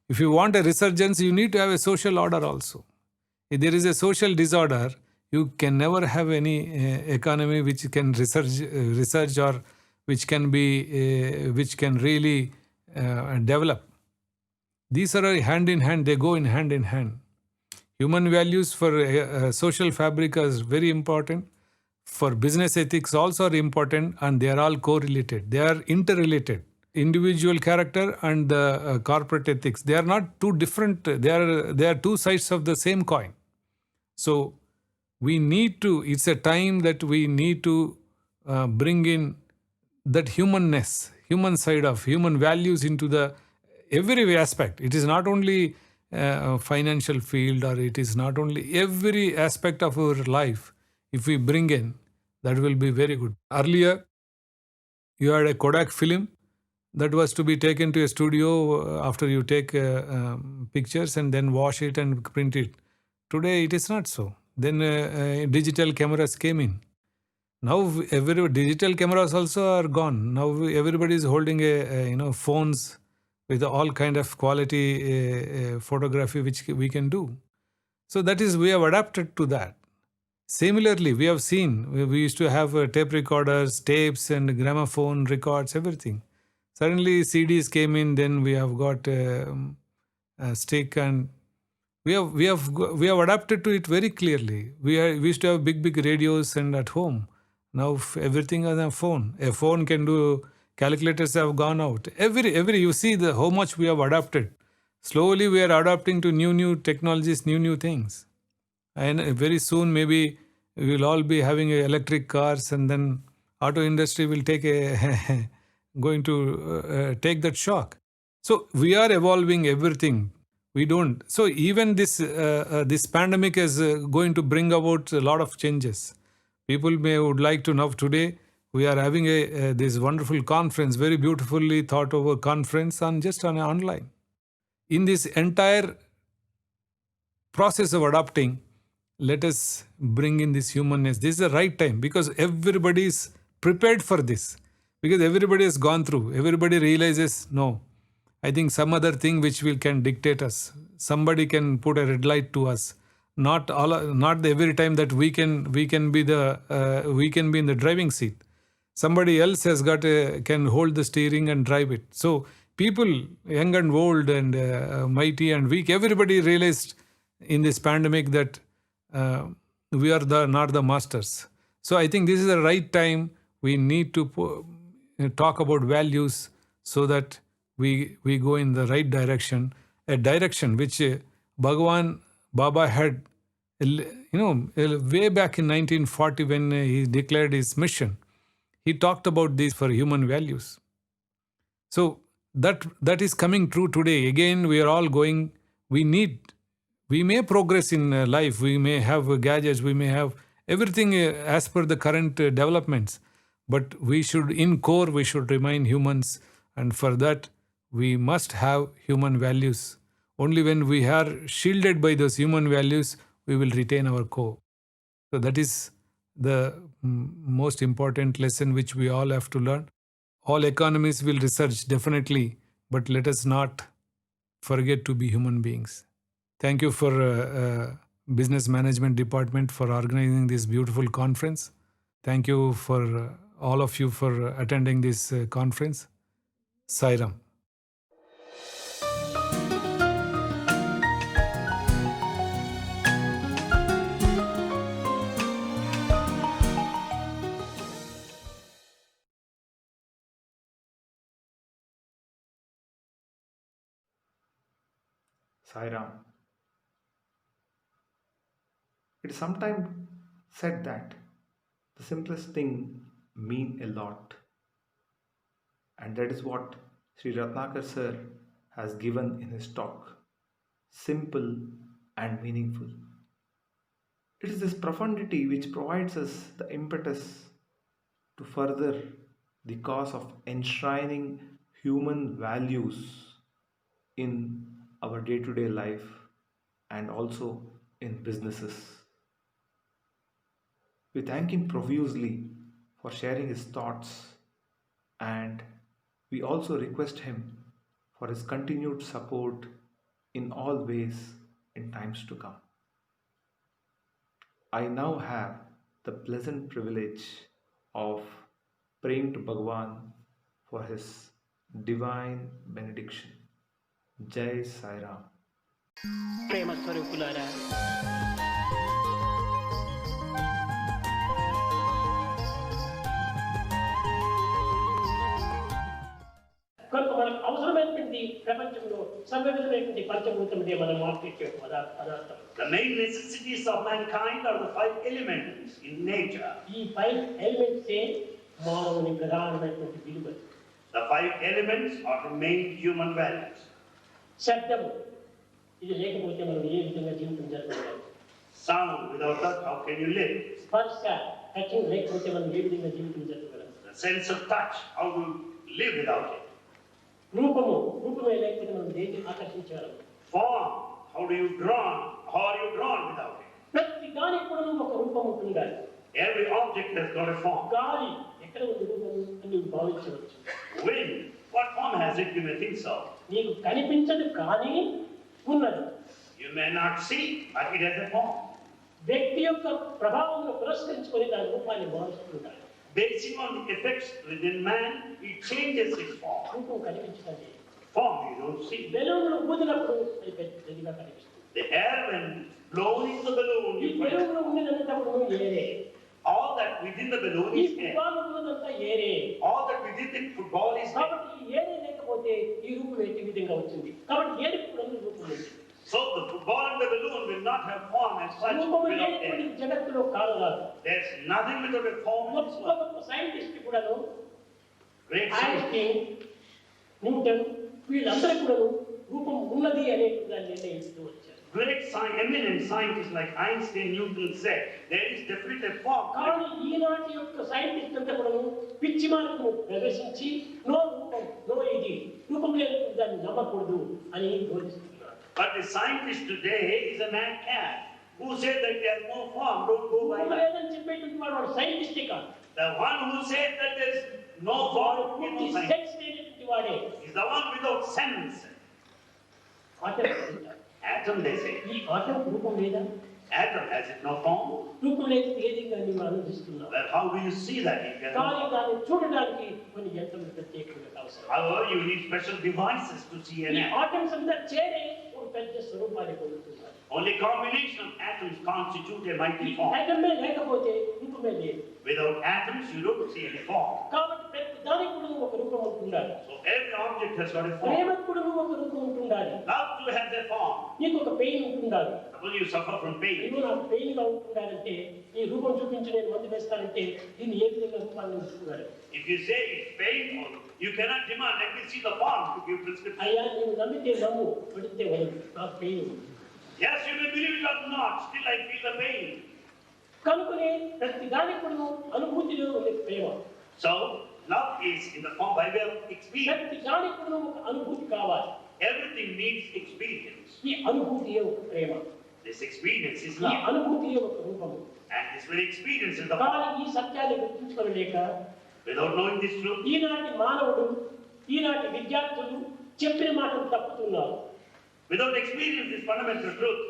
If you want a resurgence, you need to have a social order also. If there is a social disorder, you can never have any economy which can research or which can really develop. These are hand in hand, they go in hand in hand. Human values for social fabric is very important. for business ethics also are important, and they are all correlated. They are interrelated. Individual character and the corporate ethics, they are not two different, they are two sides of the same coin. So we need to, it's a time that we need to bring in that humanness, human side of human values into the every aspect. It is not only financial field, or it is not only every aspect of our life. If we bring in, that will be very good. Earlier, you had a Kodak film that was to be taken to a studio after you take pictures and then wash it and print it. Today it is not so. Then digital cameras came in. Now every digital cameras also are gone. Now everybody is holding phones with all kind of quality photography which we can do. So that is, we have adapted to that. Similarly, we have seen, we used to have tape recorders, tapes and gramophone records, everything. Suddenly CDs came in, then we have got a stick, and we have adapted to it very clearly. We used to have big radios and at home. Now everything on a phone. A phone can do, calculators have gone out. Every you see how much we have adapted. Slowly we are adapting to new technologies, new things. And very soon maybe we will all be having electric cars, and then auto industry will take going to take that shock. So we are evolving everything. We don't. So even this pandemic is going to bring about a lot of changes. People would like to know. Today we are having this wonderful conference, very beautifully thought over conference on online. In this entire process of adapting, let us bring in this humanness. This is the right time, because everybody is prepared for this, because everybody has gone through. Everybody realizes, no, I think some other thing which can dictate us. Somebody can put a red light to us. Not every time that we can be in the driving seat. Somebody else has can hold the steering and drive it. So people, young and old and mighty and weak, everybody realized in this pandemic that we are not the masters. So I think this is the right time. We need to talk about values so that we go in the right direction, a direction which Bhagawan Baba had, way back in 1940 when he declared his mission. He talked about this for human values. So that is coming true today. Again, we are all going, we may progress in life, we may have gadgets, we may have everything as per the current developments, but we should remain humans, and for that we must have human values. Only when we are shielded by those human values, we will retain our core. So that is the most important lesson which we all have to learn. All economies will research, definitely, but let us not forget to be human beings. Thank you for Business Management Department for organizing this beautiful conference. Thank you for all of you for attending this conference. Sairam. Sairam. It is sometimes said that the simplest thing mean a lot, and that is what Sri Rathnakar sir has given in his talk. Simple and meaningful. It is this profundity which provides us the impetus to further the cause of enshrining human values in our day-to-day life and also in businesses. We thank him profusely for sharing his thoughts, and we also request him for his continued support in all ways in times to come. I now have the pleasant privilege of praying to Bhagawan for his divine benediction. Jai Sai Ram. ప్రేమ స్వరూపులారా, ప్రపంచంలో సర్వవిధమైనటువంటి పంచభూతములే మన market యొక్క పదార్థం. The main necessities of mankind are the 5 elements in nature. ఈ 5 ఎలిమెంట్సే మానవుని ప్రధానమైనటువంటి విలువలు. The 5 elements are the main human values. శబ్దము, ఇది లేకపోతే మనం ఏ విధంగా జీవితం జరగగలం? Sound, without that, how can you live? స్పర్శ, టచింగ్ లేకపోతే మనం ఏ విధంగా జీవితం జరగగలం? The sense of touch, how to live without it? రూపము, రూపమే లేకపోతే మనం దేన్ని ఆకర్షించగలం? Form, how are you drawn without it? ప్రతి దానికి కూడా ఒక రూపం ఉంటుండాలి. Every object has got a form. గాలి ఎక్కడ ఉంది రూపము అని నువ్వు భావించవచ్చు. Wind, what form has it? You may think so. నీకు కనిపించదు కానీ ఉన్నది. You may not see, but it has a form. వ్యక్తి యొక్క ప్రభావంలో పురస్కరించుకొని దాని రూపాన్ని మారుస్తుంటారు. Basing on the effects within man, it changes its form. రూపం కనిపించదండి. Form you don't see. బెలూన్లు ఊదినప్పుడు అది పెద్దదిగా కనిపిస్తుంది. The air when blown into the balloon, ఈ బెలూన్లో ఉన్నదంతప్పుడు ఏరే. all that within the balloon ఈ is air. ఫుట్బాల్ ఉన్నదంతా ఏరే. All that within the football is air. కాబట్టి ఈ ఏరే లేకపోతే ఈ రూపం ఏ విధంగా వచ్చింది? కాబట్టి ఏరికి కూడా రూపం ఉంది. So the football and the balloon will not have form as such రూపం without లేనిటువంటి air. జగత్తులో కారణాలు. There's nothing without a form. గొప్ప సైంటిస్ట్ కూడాను, Great science. ఐన్స్టీన్, న్యూటన్, వీళ్ళందరూ కూడాను రూపం ఉన్నది అనే దాన్ని నిర్ణయిస్తూ వచ్చారు. Eminent scientists like Einstein, Newton said there is definitely a form. కానీ ఈనాటి యొక్క సైంటిస్ట్ అంతా కూడాను పిచ్చి మార్గము ప్రవేశించి నో రూపం, నో ఇది రూపం లేని దాన్ని నమ్మకూడదు అని బోధిస్తున్నారు. But the scientist today is a mad cat who said that there is no form, don't go by రూపం that. లేదని చెప్పేటువంటి వాడు సైంటిస్టే కాదు. The one who said that there is no form is no scientist. Sense లేనటువంటి వాడే. Is the one without sense. Atom, they say. ఈ atom రూపం లేదా? Atom, has it no form? రూపం లేకపోతే ఏదిగా నీవు ఆనందిస్తున్నావు. Well, how do you see that? You can. కానీ దాన్ని చూడడానికి కొన్ని యంత్రాలు ప్రత్యేకంగా అవసరం. However, you need special devices to see an ఈ atom. ఆటమ్స్ అంతా చేరి ఒక పెద్ద స్వరూపాన్ని పొందుతున్నారు. Only combination of atoms constitute a mighty form. ఆటమే లేకపోతే రూపమే లేదు. Without atoms, you don't see any form. కాబట్టి ప్రతి దానికి కూడా ఒక రూపం ఉంటుండాలి. So every object has got a form. ప్రేమకు కూడా ఒక రూపం ఉంటుండాలి. Love too has a form. నీకు ఒక పెయిన్ ఉంటుండాలి. Suppose you suffer from pain. నువ్వు నాకు పెయిన్ గా ఉంటుండాలంటే ఈ రూపం చూపించి నేను మందు వేస్తానంటే దీన్ని ఏ విధంగా రూపాన్ని ఉంచుకున్నాడు? If you say it's painful, you cannot demand, let me see the form to give prescription. అయ్యా నీవు నమ్మితే నమ్ము, పడితే వదలు, నాకు పెయిన్ ఉంది. Yes, you may believe it or not, still I feel the pain. కనుకనే ప్రతి దానికి కూడా అనుభూతిలో ఉండే ప్రేమ. So, love is in the form by way of experience. ప్రతి దానికి కూడా ఒక అనుభూతి కావాలి. Everything needs experience. ఈ అనుభూతియే ఒక ప్రేమ. This experience is ఈ love. అనుభూతియే ఒక రూపము. And this very experience is the కానీ form. ఈ సత్యాన్ని గుర్తించుకోలేక Without knowing this truth, ఈనాటి మానవుడు, ఈనాటి విద్యార్థులు చెప్పిన మాటలు తప్పుతున్నారు. without experience this fundamental truth,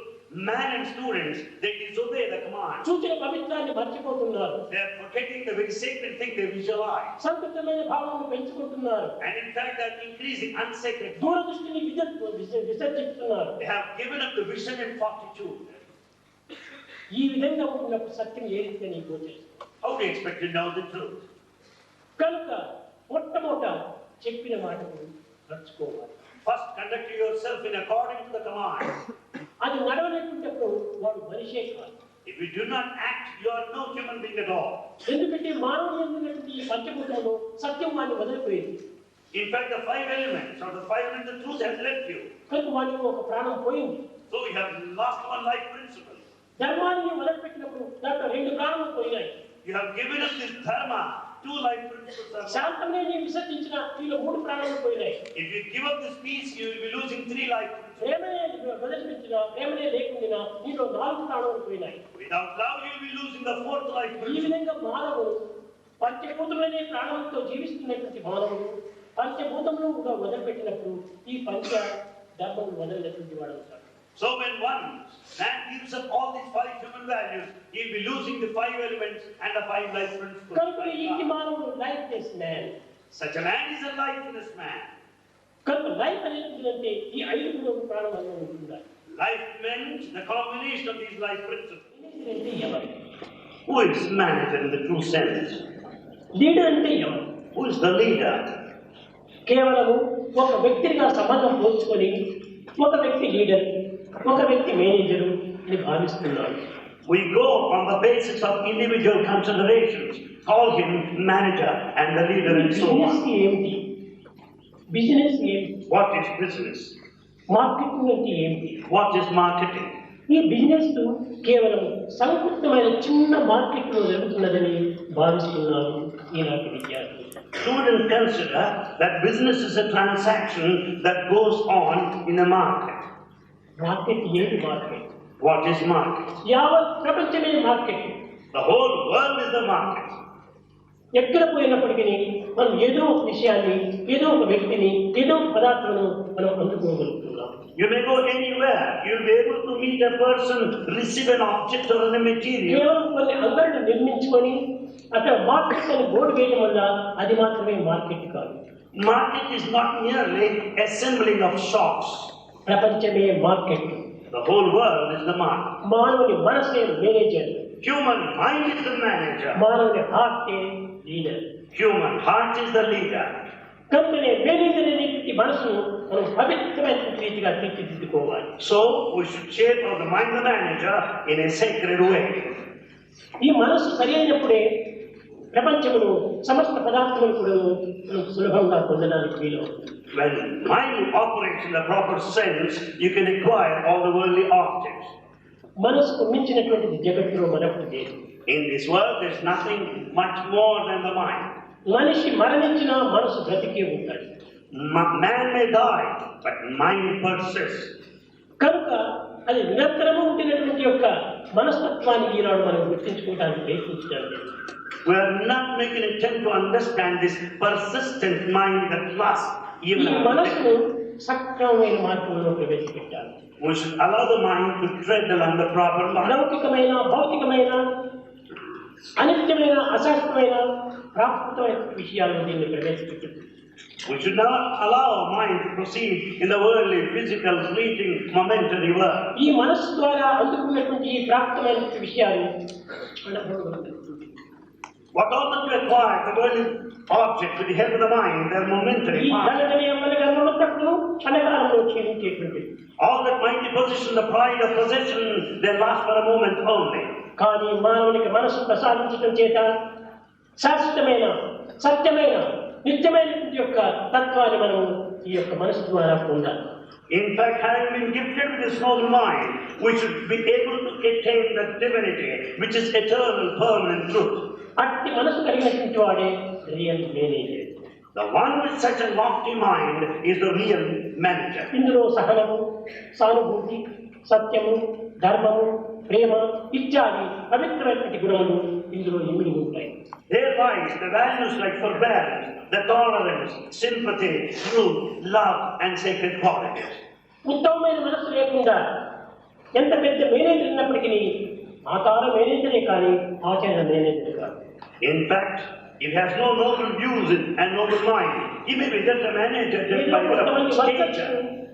man and students, they disobey the command. సూచన పవిత్రాన్ని మర్చిపోతున్నారు. They are forgetting the very sacred thing they visualize. సంకుచితమైన భావాలను పెంచుకుంటున్నారు. And in fact, they are increasing unsacred. దూరదృష్టిని విసర్జిస్తున్నారు. They have given up the vision and fortitude. ఈ విధంగా ఉన్నప్పుడు సత్యం ఏ రీతిగా నీకు గోచరిస్తుంది? How do you expect to know the truth? కనుక మొట్టమొదట చెప్పిన మాటకు నడుచుకోవాలి. First, conduct yourself in according to the command. అది నడవలేకుంటప్పుడు వాడు మనిషే కాదు. If you do not act, you are no human being at all. ఎందుకంటే మానవుడు ఎందుకంటే ఈ పంచభూతంలో సత్యం వాడిని వదిలిపోయింది. In fact, the 5 elements or the 5 elements of truth has left you. కనుక వాడికి ఒక ప్రాణం పోయింది. So you have lost one life principle. ధర్మాన్ని మొదలుపెట్టినప్పుడు దాంట్లో 2 ప్రాణాలు పోయినాయి. You have given up this dharma, 2 life principles are lost. శాంతమే నీవు విసర్జించిన వీళ్ళు 3 ప్రాణాలు పోయినాయి. If you give up this peace, you will be losing 3 life principles. ప్రేమనే వదిలిపెట్టిన ప్రేమనే లేకుండా నీలో 4 ప్రాణాలు పోయినాయి. Without love, you will be losing the 4th life ఈ principle. విధంగా మానవుడు పంచభూతములనే ప్రాణాలతో జీవిస్తున్నటువంటి మానవుడు పంచభూతములు కూడా వదిలిపెట్టినప్పుడు ఈ పంచ ధర్మం వదిలినటువంటి వాడు అవుతాడు. So when one man gives up all these 5 human values, he will be losing the 5 elements and the 5 life principles. కనుక ఈ మానవుడు lifeless man. Such a man is a lifeless man. కనుక లైఫ్ అనేది ఈ 5 కూడా ప్రాణం అన్న ఉంటుందా? Life meant the combination of these life principles. అంటే ఎవరు? Who is manager in the true sense? Leader అంటే ఎవరు? Who is the leader? కేవలము ఒక వ్యక్తిగా సంబంధం పోల్చుకొని ఒక వ్యక్తి లీడర్, ఒక వ్యక్తి మేనేజరు అని భావిస్తున్నాడు. We go on the basis of individual considerations, call him manager and the leader and so business on. ఏమిటి? బిజినెస్ ఏమిటి? What is business? మార్కెటింగ్ అంటే ఏమిటి? What is marketing? ఈ బిజినెస్ కేవలం సంకుచితమైన చిన్న మార్కెట్లో జరుగుతున్నదని భావిస్తున్నారు ఈనాటి విద్యార్థులు. Students consider that business is a transaction that goes on in a market. Market ఏది? Market What is market? యావత్ ప్రపంచమే మార్కెట్. The whole world is the market. ఎక్కడ పోయినప్పటికీ మనం ఏదో ఒక విషయాన్ని, ఏదో ఒక వ్యక్తిని, ఏదో ఒక పదార్థాలను మనం అందుకోగలుగుతున్నాం. You may go anywhere, you'll be able to meet a person, receive an object or a material. కేవలం కొన్ని అంగళ్ళు నిర్మించుకొని అక్కడ మార్కెట్ అని బోర్డు వేయడం వల్ల అది మాత్రమే మార్కెట్ కాదు. Market is not merely assembling of shops. ప్రపంచమే మార్కెట్. The whole world is the market. మానవుని మనసే manager, Human mind is the manager. మానవుని హార్టే leader. Human heart is the leader. కనుకనే మేనేజర్ అనేటువంటి మనసును మనం పవిత్రమైన రీతిగా తీర్చిదిద్దుకోవాలి. So we should shape our mind the manager in a sacred way. ఈ మనసు సరి అయినప్పుడే ప్రపంచంలో సమస్త పదార్థములు కూడా మనం సులభంగా పొందడానికి వీలవుతుంది. When mind operates in the proper sense, you can acquire all the worldly objects. మనసుకు మించినటువంటిది జగత్తులో మరొకటి లేదు. In this world, there's nothing much more than the mind. మనిషి మరణించినా మనసు బ్రతికే ఉంటాడు. Man may die, but mind persists. కనుక అది నిరంతరము ఉండినటువంటి యొక్క మనస్తత్వాన్ని ఈనాడు మనం గుర్తించుకోవడానికి ప్రయత్నించాలి. We are not making an attempt to understand this persistent mind that lasts ఈ even after మనసును death. సక్రమమైన మార్గంలో ప్రవేశపెట్టాలి. We should allow the mind to tread along the proper line. లౌకికమైన, భౌతికమైన, అనిత్యమైన, అశాస్త్రమైన, ప్రాకృతమైన విషయాలను దీన్ని ప్రవేశపెట్టింది. We should not allow our mind to proceed in the worldly, physical, fleeting, momentary world. ఈ మనస్సు ద్వారా అందుకున్నటువంటి ఈ ప్రాప్తమైన విషయాలు What all that you acquire, the worldly object with the help of the mind, they're momentary. ఈ ధనజనీయ మనగర్వములకు క్షణకాలంలో క్షీణించేటువంటిది. All that mighty position, the pride of possession, they last for a moment only. కానీ మానవునికి మనసు ప్రసాదించడం చేత శాశ్వతమైన, సత్యమైన, నిత్యమైనటువంటి యొక్క తత్వాన్ని మనం ఈ యొక్క మనసు ద్వారా పొందాలి. In fact, having been gifted with this noble mind, we should be able to attain the divinity, which is eternal, permanent truth. అట్టి మనసు కలిగినటువంటి వాడే real manager. The one with such a lofty mind is the real manager. ఇందులో సహనము, సానుభూతి, సత్యము, ధర్మము, ప్రేమ ఇత్యాది పవిత్రమైనటువంటి గుణములు ఇందులో ఇమిడి ఉంటాయి. There lies the values like forbearance, the tolerance, sympathy, truth, love, and sacred qualities. ఉత్తమమైన మనసు లేకుండా ఎంత పెద్ద మేనేజర్ ఉన్నప్పటికీ ఆచార మేనేజరే కానీ ఆచరణ మేనేజర్ కాదు. In fact, if he has no noble views and noble mind, he may be just a manager just by way of stature.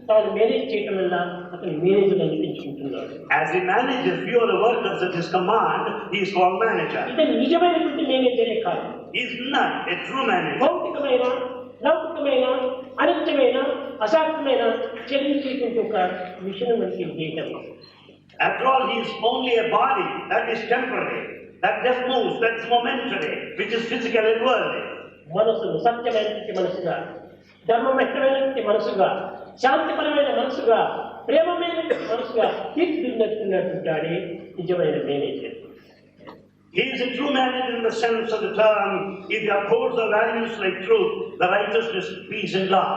తాను మేనేజ్ చేయటం వల్ల అతను manager అనిపించుకుంటున్నాడు. As he manages few of the workers at his command, he is called manager. ఇతను నిజమైనటువంటి మేనేజరే కాదు. He is not a true manager. భౌతికమైన, లౌకికమైన, అనిత్యమైన, అశాస్త్రమైన చెల్లించేటువంటి ఒక మిషన్ వంటి దేశం. After all, he is only a body that is temporary, that just moves, that's momentary, which is physical and worldly. మనసును సత్యమైనటువంటి మనసుగా, ధర్మమైనటువంటి మనసుగా, శాంతిపరమైన మనసుగా, ప్రేమమైనటువంటి మనసుగా తీర్చిదిద్దుతున్నటువంటి నిజమైన manager. He is a true manager in the sense of the term if he upholds the values like truth, the righteousness, peace and love.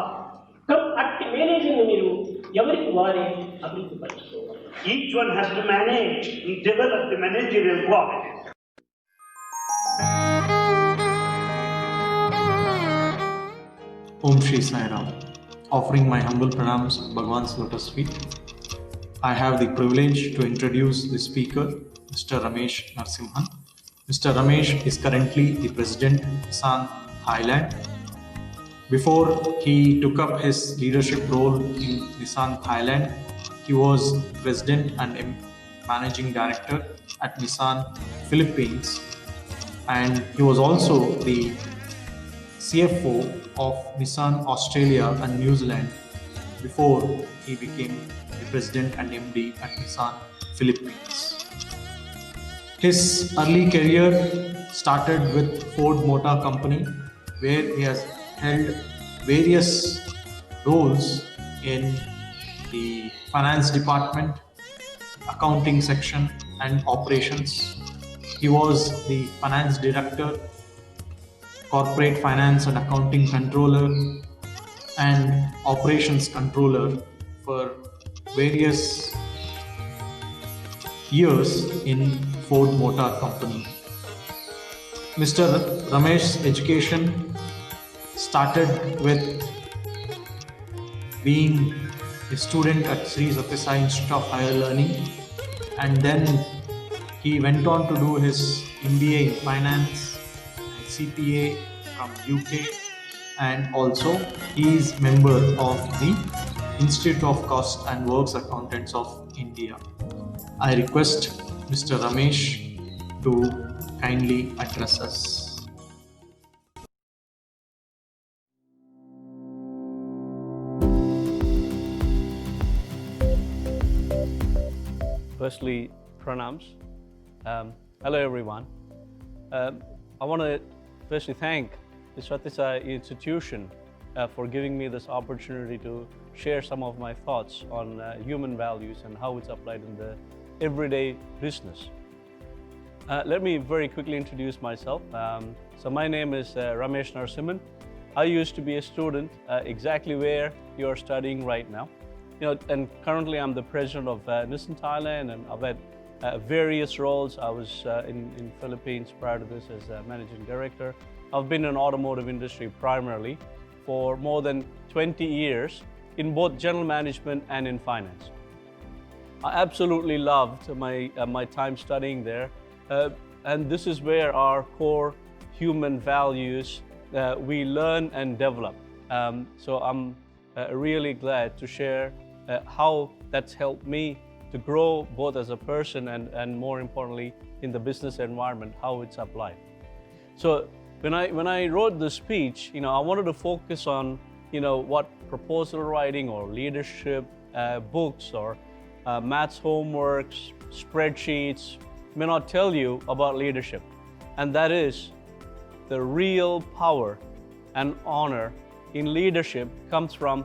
అట్టి మేనేజర్ని మీరు ఎవరికి వారే అభివృద్ధి పరచుకోవాలి. Each one has to manage and develop the managerial qualities. Om Shri Sai Ram. Offering my humble pranams at Bhagawan's lotus feet, I have the privilege to introduce the speaker, Mr. Ramesh Narasimhan. Mr. Ramesh is currently the President, Nissan, Thailand. Before he took up his leadership role in Nissan, Thailand, he was President and Managing Director at Nissan, Philippines. And he was also the CFO of Nissan Australia and New Zealand before he became the President and MD at Nissan Philippines. His early career started with Ford Motor Company, where he has held various roles in the finance department, accounting section, and operations. He was the finance director, corporate finance and accounting controller, and operations controller for various years in Ford Motor Company. Mr. Ramesh's education started with being a student at Sri Sathya Institute of Higher Learning, and then he went on to do his MBA in Finance and CPA from UK, and also he is member of the Institute of Cost and Works Accountants of India. I request Mr. Ramesh to kindly address us. Firstly, pranams. Hello everyone. I want to firstly thank the Sathya institution for giving me this opportunity to share some of my thoughts on human values and how it's applied in the everyday business. Let me very quickly introduce myself. So my name is Ramesh Narasimhan. I used to be a student exactly where you're studying right now. And currently I'm the president of Nissan, Thailand, and I've had various roles. I was in Philippines prior to this as managing director. I've been in automotive industry primarily for more than 20 years in both general management and in finance. I absolutely loved my time studying there, and this is where our core human values we learn and develop. So I'm really glad to share how that's helped me to grow both as a person and more importantly in the business environment, how it's applied. So when I wrote the speech, I wanted to focus on what proposal writing or leadership books or maths homeworks, spreadsheets may not tell you about leadership, and that is the real power and honor in leadership comes from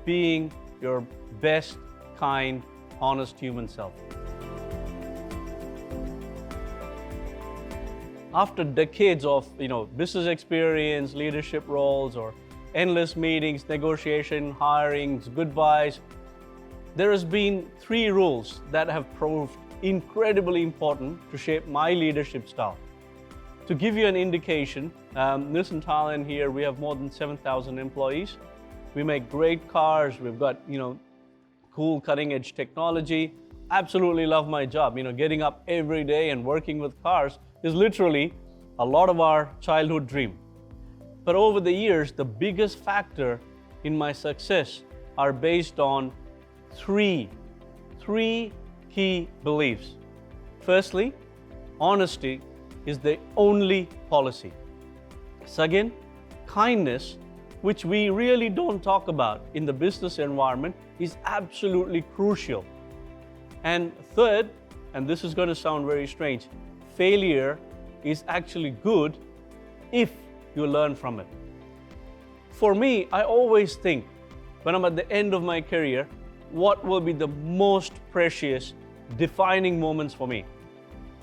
being your best, kind, honest human self. After decades of business experience, leadership roles, or endless meetings, negotiation, hirings, goodbyes, there has been 3 rules that have proved incredibly important to shape my leadership style. To give you an indication, Nissan Thailand here, we have more than 7,000 employees. We make great cars. We've got cool cutting-edge technology. Absolutely love my job. Getting up every day and working with cars is literally a lot of our childhood dream. But over the years, the biggest factor in my success are based on three key beliefs. Firstly, honesty is the only policy. Second, kindness, which we really don't talk about in the business environment, is absolutely crucial. And third, and this is going to sound very strange, failure is actually good if you learn from it. For me, I always think when I'm at the end of my career, what will be the most precious defining moments for me?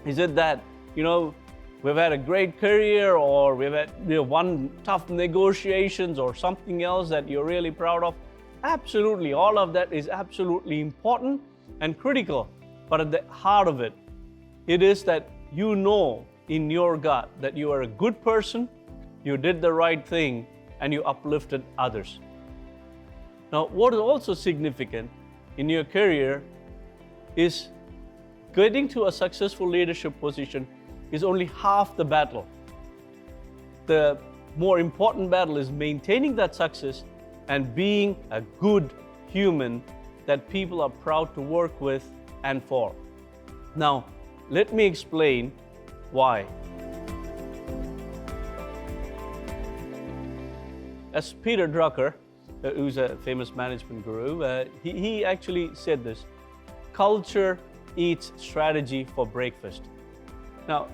Is it that, we've had a great career, or we've had one tough negotiations or something else that you're really proud of? Absolutely, all of that is absolutely important and critical. But at the heart of it, it is that in your gut that you are a good person, you did the right thing, and you uplifted others. Now, what is also significant in your career is getting to a successful leadership position is only half the battle. The more important battle is maintaining that success and being a good human that people are proud to work with and for. Now, let me explain why. as Peter Drucker, who's a famous management guru, he actually said this: culture eats strategy for breakfast. Now,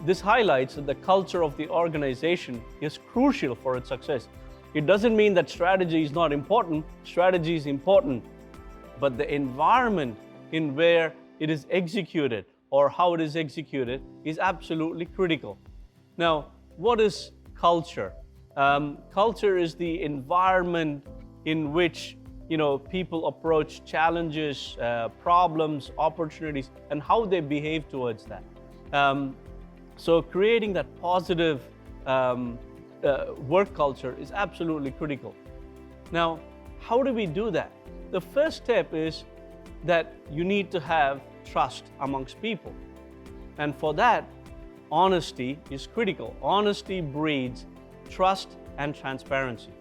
this highlights that the culture of the organization is crucial for its success. It doesn't mean that strategy is not important. Strategy is important, but the environment in where it is executed or how it is executed is absolutely critical. Now, what is culture? Culture is the environment in which people approach challenges, problems, opportunities, and how they behave towards that. So creating that positive work culture is absolutely critical. Now, how do we do that? The first step is that you need to have trust amongst people. And for that, honesty is critical. Honesty breeds trust and transparency.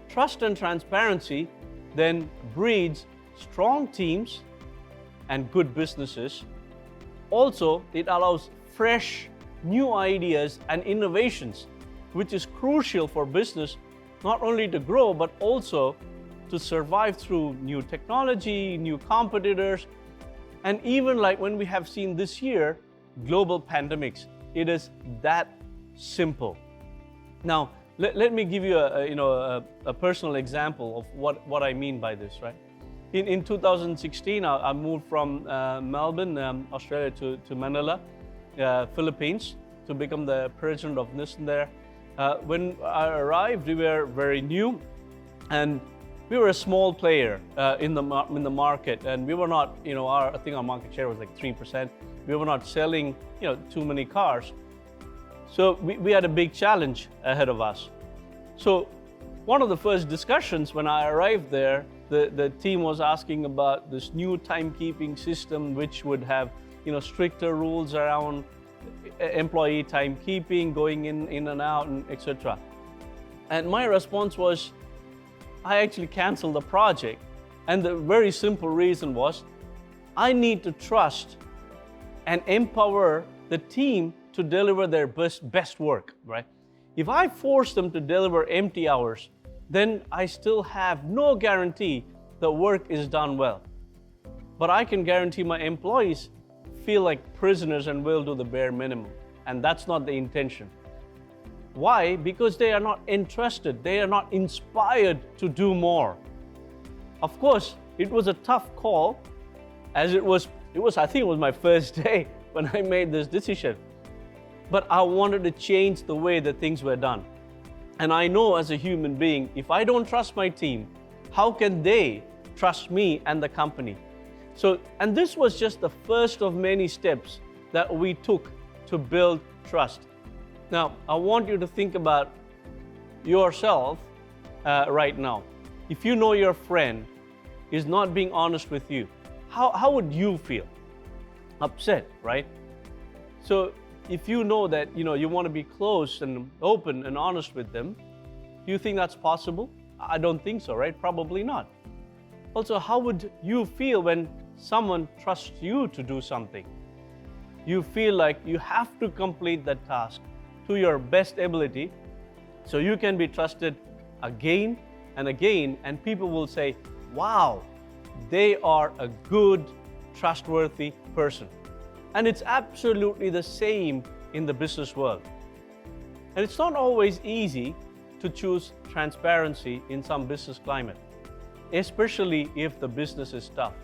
Trust and transparency then breeds strong teams and good businesses. Also, it allows fresh, new ideas and innovations, which is crucial for business, not only to grow, but also to survive through new technology, new competitors, and even like when we have seen this year, global pandemics. It is that simple. Now, let me give you a personal example of what I mean by this, right? In 2016, I moved from Melbourne, Australia to Manila, Philippines, to become the president of Nissan there. When I arrived, we were very new, and we were a small player in the market, and we were not, I think our market share was like 3%. We were not selling, too many cars. So we had a big challenge ahead of us. So one of the first discussions when I arrived there, the team was asking about this new timekeeping system, which would have, stricter rules around employee timekeeping, going in and out, and etc. And my response was, I actually canceled the project. And the very simple reason was, I need to trust and empower the team to deliver their best work, right? If I force them to deliver empty hours, then I still have no guarantee the work is done well. But I can guarantee my employees feel like prisoners and will do the bare minimum. And that's not the intention. Why? Because they are not entrusted, they are not inspired to do more. Of course, it was a tough call, as I think it was my first day when I made this decision. But I wanted to change the way that things were done. And I know as a human being, if I don't trust my team, how can they trust me and the company? So, and this was just the first of many steps that we took to build trust. Now, I want you to think about yourself right now. If you know your friend is not being honest with you, how would you feel? Upset, right? So if you know that you want to be close and open and honest with them, do you think that's possible? I don't think so, right? Probably not. Also, how would you feel when someone trusts you to do something? You feel like you have to complete that task to your best ability so you can be trusted again and again, and people will say, wow, they are a good, trustworthy person. And it's absolutely the same in the business world. And it's not always easy to choose transparency in some business climate, especially if the business is tough.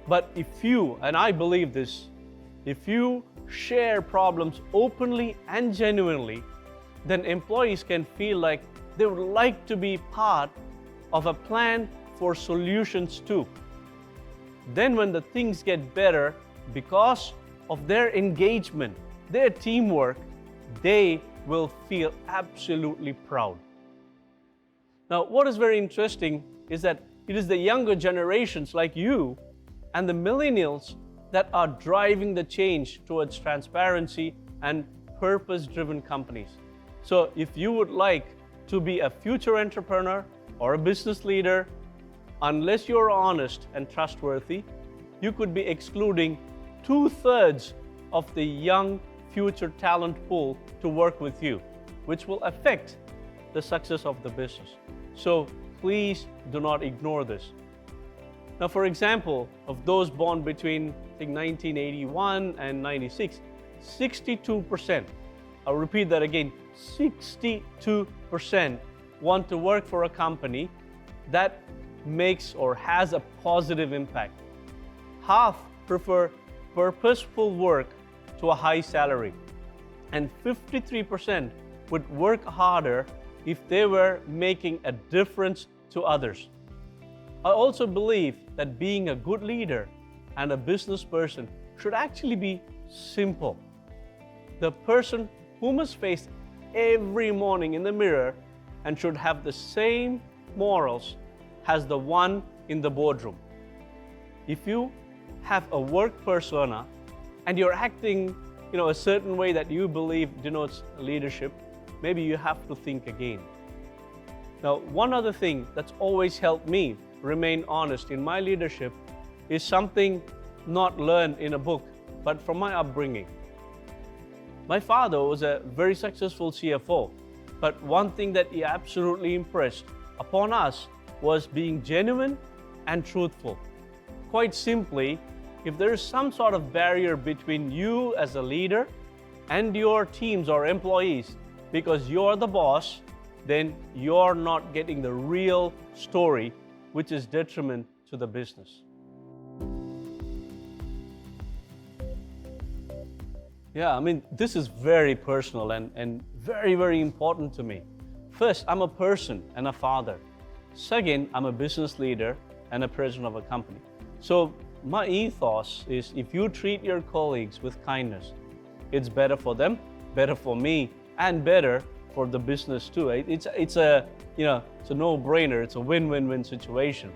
But if you, and I believe this, if you share problems openly and genuinely, then employees can feel like they would like to be part of a plan for solutions too. Then when the things get better, because of their engagement, their teamwork, they will feel absolutely proud. Now, what is very interesting is that it is the younger generations like you and the millennials that are driving the change towards transparency and purpose-driven companies. So if you would like to be a future entrepreneur or a business leader, unless you're honest and trustworthy, you could be excluding 2/3 of the young future talent pool to work with you, which will affect the success of the business. So please do not ignore this. Now, for example, of those born between, I think, 1981 and 96, 62%, I'll repeat that again, 62% want to work for a company that makes or has a positive impact. Half prefer purposeful work to a high salary, and 53% would work harder if they were making a difference to others. I also believe that being a good leader and a business person should actually be simple. The person who must face every morning in the mirror and should have the same morals as the one in the boardroom. If you have a work persona and you're acting, a certain way that you believe denotes leadership, maybe you have to think again. Now, one other thing that's always helped me remain honest in my leadership is something not learned in a book, but from my upbringing. My father was a very successful CFO, but one thing that he absolutely impressed upon us was being genuine and truthful. Quite simply, if there is some sort of barrier between you as a leader and your teams or employees because you're the boss, then you're not getting the real story, which is detriment to the business. Yeah, this is very personal and very, very important to me. First, I'm a person and a father. Second, I'm a business leader and a president of a company. So my ethos is, if you treat your colleagues with kindness, it's better for them, better for me, and better for the business too. It's a no-brainer. It's a win-win-win situation.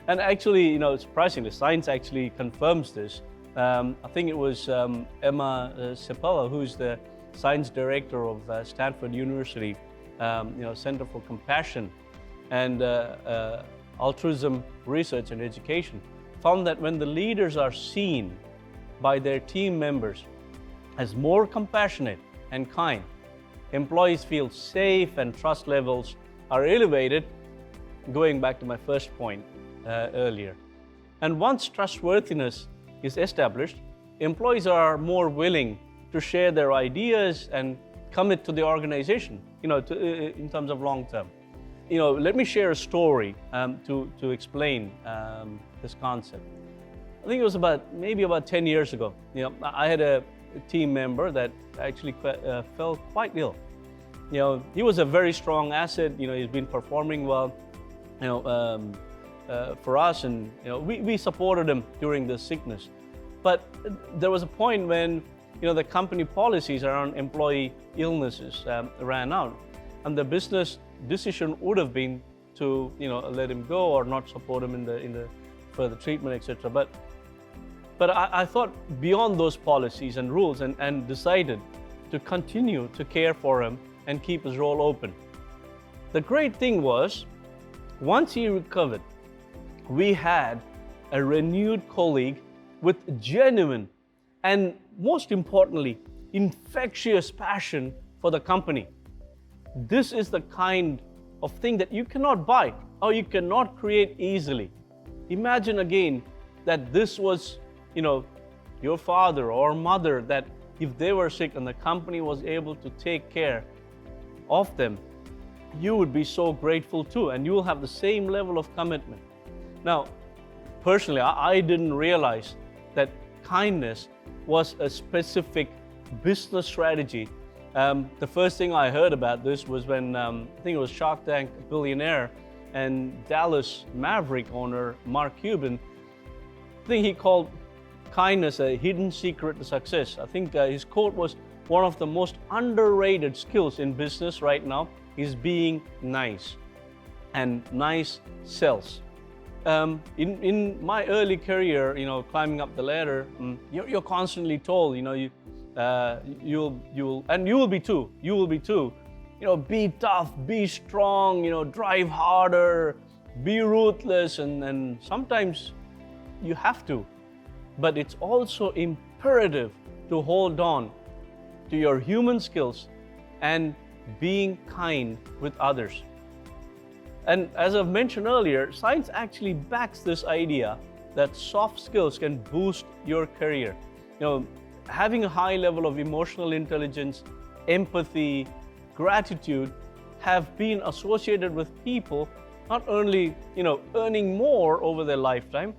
And actually, surprisingly, science actually confirms this. I think it was Emma Seppala, who's the science director of Stanford University, Center for Compassion and Altruism Research and Education, found that when the leaders are seen by their team members as more compassionate and kind, employees feel safe and trust levels are elevated, going back to my first point earlier. And once trustworthiness is established, employees are more willing to share their ideas and commit to the organization, in terms of long term. Let me share a story to explain this concept. I think it was maybe about 10 years ago. I had a team member that actually fell quite ill. He was a very strong asset. He's been performing well, for us, and we supported him during the sickness. But there was a point when the company policies around employee illnesses ran out, and the business decision would have been to let him go or not support him in the further treatment, etc. But I thought beyond those policies and rules and decided to continue to care for him and keep his role open. The great thing was, once he recovered, we had a renewed colleague with genuine and, most importantly, infectious passion for the company. This is the kind of thing that you cannot buy or you cannot create easily. Imagine again that this was, your father or mother, that if they were sick and the company was able to take care of them, you would be so grateful too, and you will have the same level of commitment. Now, personally, I didn't realize that kindness was a specific business strategy. The first thing I heard about this was when I think it was Shark Tank billionaire and Dallas Maverick owner Mark Cuban. I think he called kindness a hidden secret to success. I think his quote was, one of the most underrated skills in business right now is being nice, and nice sells. In my early career, climbing up the ladder, you're constantly told, you will be too. Be tough, be strong, drive harder, be ruthless, and sometimes you have to. But it's also imperative to hold on to your human skills and being kind with others. And as I've mentioned earlier, science actually backs this idea that soft skills can boost your career. Having a high level of emotional intelligence, empathy, gratitude have been associated with people not only, earning more over their lifetime,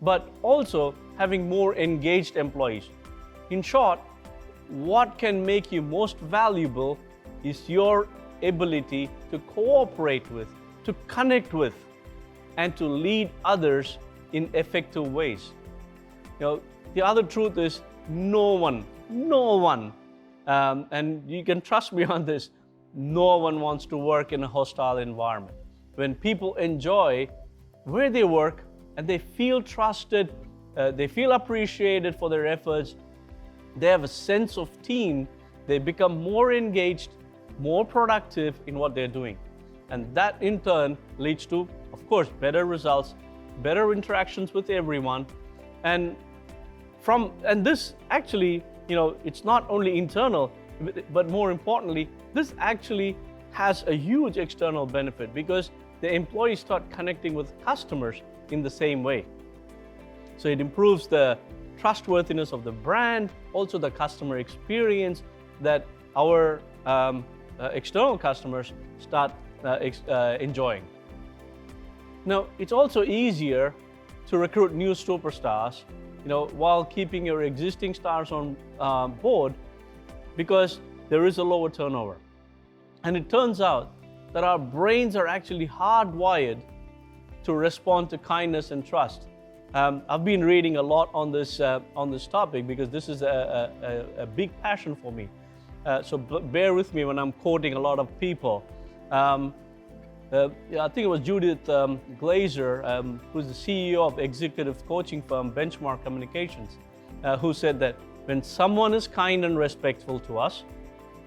but also having more engaged employees. In short, what can make you most valuable is your ability to cooperate with, to connect with, and to lead others in effective ways. The other truth is no one, and you can trust me on this, no one wants to work in a hostile environment. When people enjoy where they work and they feel trusted, they feel appreciated for their efforts, they have a sense of team, they become more engaged, more productive in what they're doing. And that in turn leads to, of course, better results, better interactions with everyone. And this actually, it's not only internal, but more importantly, this actually has a huge external benefit because the employees start connecting with customers in the same way. So it improves the trustworthiness of the brand, also the customer experience that our external customers start enjoying. Now, it's also easier to recruit new superstars, while keeping your existing stars on board because there is a lower turnover. And it turns out that our brains are actually hardwired to respond to kindness and trust. I've been reading a lot on this topic because this is a big passion for me. So bear with me when I'm quoting a lot of people. I think it was Judith Glazer, who's the CEO of executive coaching firm Benchmark Communications, who said that when someone is kind and respectful to us,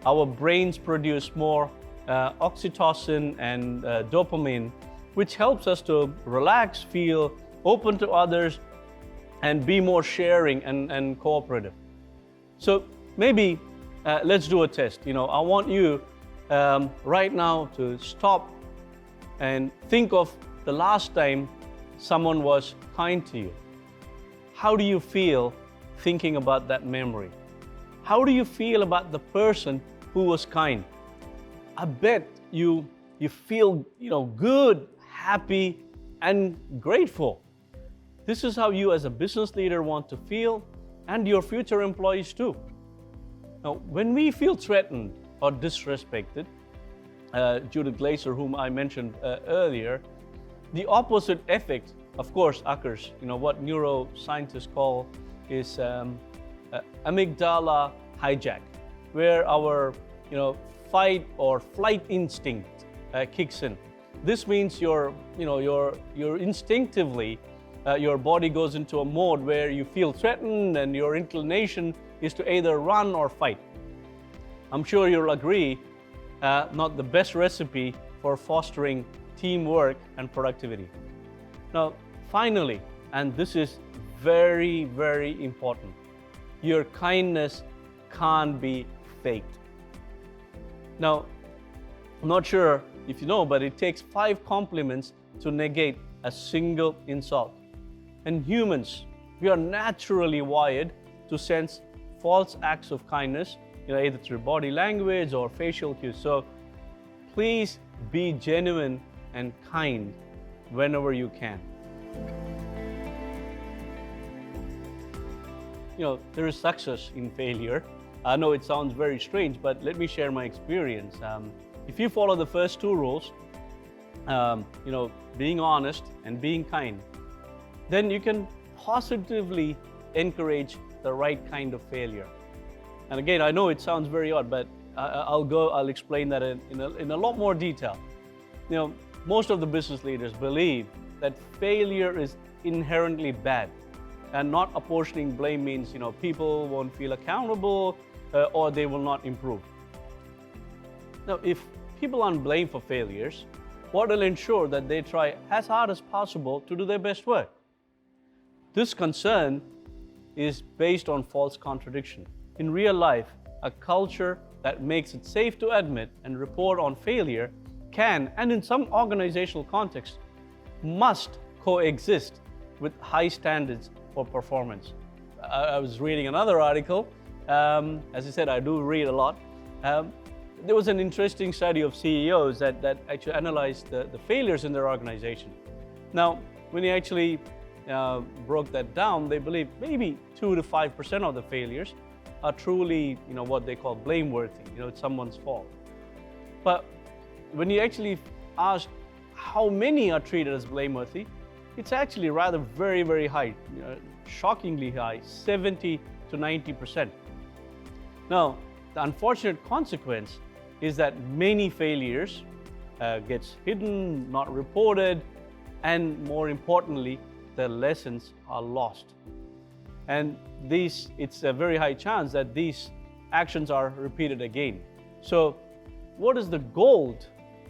our brains produce more oxytocin and dopamine, which helps us to relax, feel open to others, and be more sharing and cooperative. So maybe let's do a test. I want you right now to stop and think of the last time someone was kind to you. How do you feel thinking about that memory? How do you feel about the person who was kind? I bet you feel good, happy, and grateful. This is how you as a business leader want to feel, and your future employees too. Now, when we feel threatened or disrespected, Judith Glazer, whom I mentioned earlier, the opposite effect, of course, occurs. What neuroscientists call is amygdala hijack, where our fight or flight instinct kicks in. This means you're instinctively your body goes into a mode where you feel threatened and your inclination is to either run or fight. I'm sure you'll agree, not the best recipe for fostering teamwork and productivity. Now, finally, and this is very, very important, your kindness can't be faked. Now, I'm not sure if you know, but it takes 5 compliments to negate a single insult. And humans, we are naturally wired to sense false acts of kindness, either through body language or facial cues. So please be genuine and kind whenever you can. There is success in failure. I know it sounds very strange, but let me share my experience. If you follow the first 2 rules, being honest and being kind, then you can positively encourage the right kind of failure. And again, I know it sounds very odd, but I'll explain that in a lot more detail. Most of the business leaders believe that failure is inherently bad, and not apportioning blame means people won't feel accountable or they will not improve. Now, if people aren't blamed for failures, what will ensure that they try as hard as possible to do their best work? This concern is based on false contradiction. In real life, a culture that makes it safe to admit and report on failure can, and in some organizational contexts, must coexist with high standards for performance. I was reading another article. As I said, I do read a lot. There was an interesting study of CEOs that actually analyzed the failures in their organization. Now, when you actually broke that down, they believe maybe 2 to 5% of the failures are truly, what they call blameworthy. It's someone's fault. But when you actually ask how many are treated as blameworthy, it's actually rather very, very high, shockingly high, 70 to 90%. Now, the unfortunate consequence is that many failures gets hidden, not reported, and more importantly, the lessons are lost. And it's a very high chance that these actions are repeated again. So what is the gold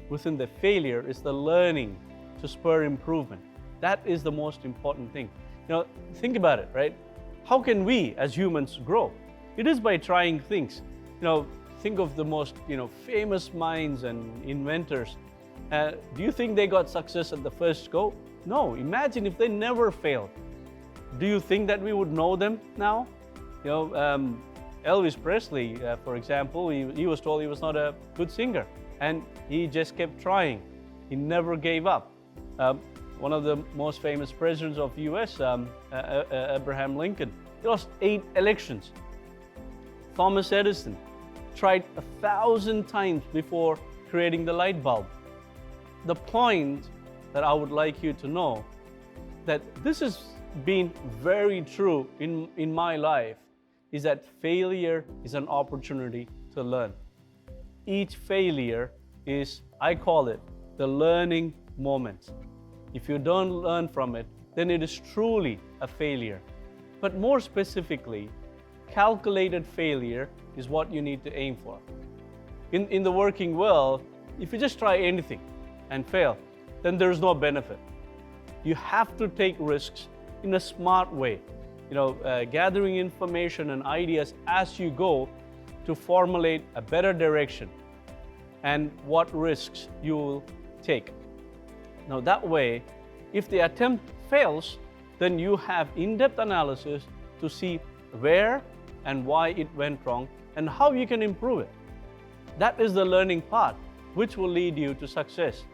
within the failure is the learning to spur improvement. That is the most important thing. Think about it, right? How can we as humans grow? It is by trying things. Think of the most, famous minds and inventors. Do you think they got success at the first go? No. Imagine if they never failed. Do you think that we would know them now? Elvis Presley, for example, he was told he was not a good singer, and he just kept trying. He never gave up. One of the most famous presidents of U.S., Abraham Lincoln, he lost 8 elections. Thomas Edison tried 1,000 times before creating the light bulb. The point that I would like you to know that this has been very true in my life is that failure is an opportunity to learn. Each failure is, I call it, the learning moment. If you don't learn from it, then it is truly a failure. But more specifically, calculated failure is what you need to aim for. In the working world, if you just try anything and fail, then there's no benefit. You have to take risks in a smart way, gathering information and ideas as you go to formulate a better direction and what risks you will take. Now that way, if the attempt fails, then you have in-depth analysis to see where and why it went wrong and how you can improve it. That is the learning part, which will lead you to success.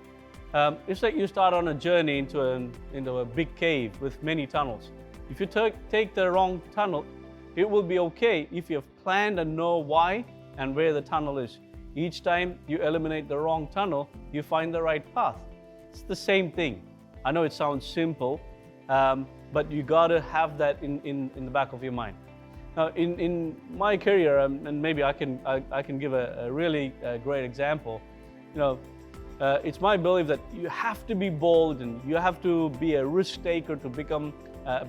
It's like you start on a journey into a big cave with many tunnels. If you take the wrong tunnel, it will be okay if you have planned and know why and where the tunnel is. Each time you eliminate the wrong tunnel, you find the right path. It's the same thing. I know it sounds simple, but you gotta have that in the back of your mind. Now, in my career, and maybe I can give a really great example. It's my belief that you have to be bold and you have to be a risk taker to become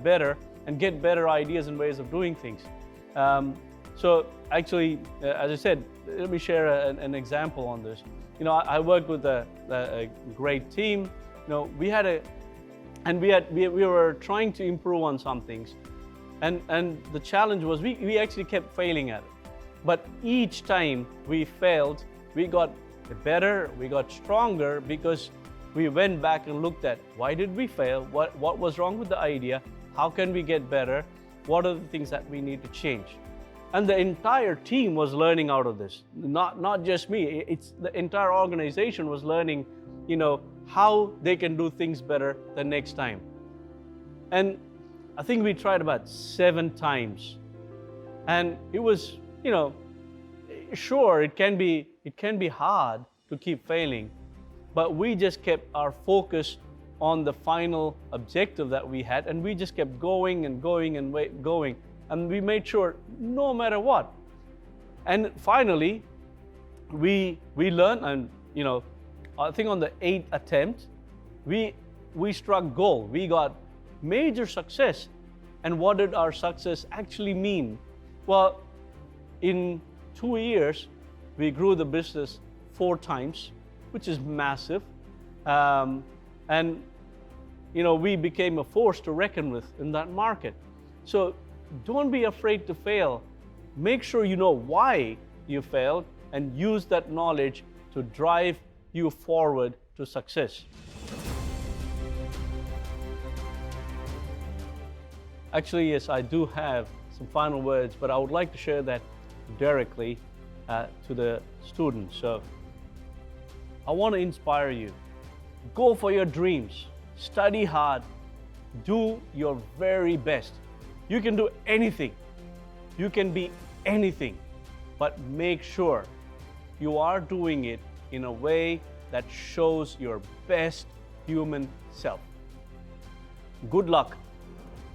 better and get better ideas and ways of doing things. So actually, as I said, let me share an example on this. I worked with a great team. We were trying to improve on some things, and the challenge was we actually kept failing at it. But each time we failed, we got better, we got stronger because we went back and looked at why did we fail, what was wrong with the idea, how can we get better, what are the things that we need to change. And the entire team was learning out of this, not just me. It's the entire organization was learning, how they can do things better the next time. And I think we tried about 7 times, and it was, sure, it can be hard to keep failing, but we just kept our focus on the final objective that we had, and we just kept going and going and going. And we made sure no matter what. And finally, we learned, and I think on the 8th attempt, we struck gold. We got major success. And what did our success actually mean? Well, in 2 years, we grew the business 4 times, which is massive. And we became a force to reckon with in that market. So don't be afraid to fail. Make sure you know why you failed and use that knowledge to drive you forward to success. Actually, yes, I do have some final words, but I would like to share that directly to the students. So I want to inspire you. Go for your dreams. Study hard. Do your very best. You can do anything. You can be anything. But make sure you are doing it in a way that shows your best human self. Good luck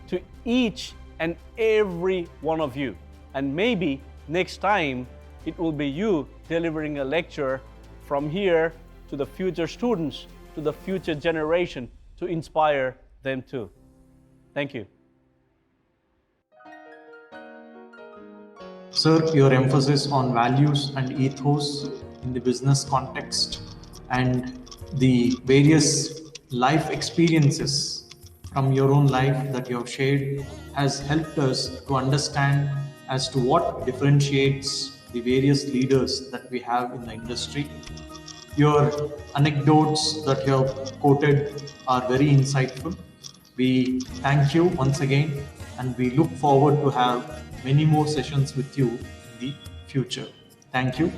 to each and every one of you. And maybe next time it will be you delivering a lecture from here to the future students, to the future generation, to inspire them too. Thank you. Sir, your emphasis on values and ethos in the business context and the various life experiences from your own life that you have shared has helped us to understand as to what differentiates the various leaders that we have in the industry. Your anecdotes that you have quoted are very insightful. We thank you once again, and we look forward to have many more sessions with you in the future. Thank you.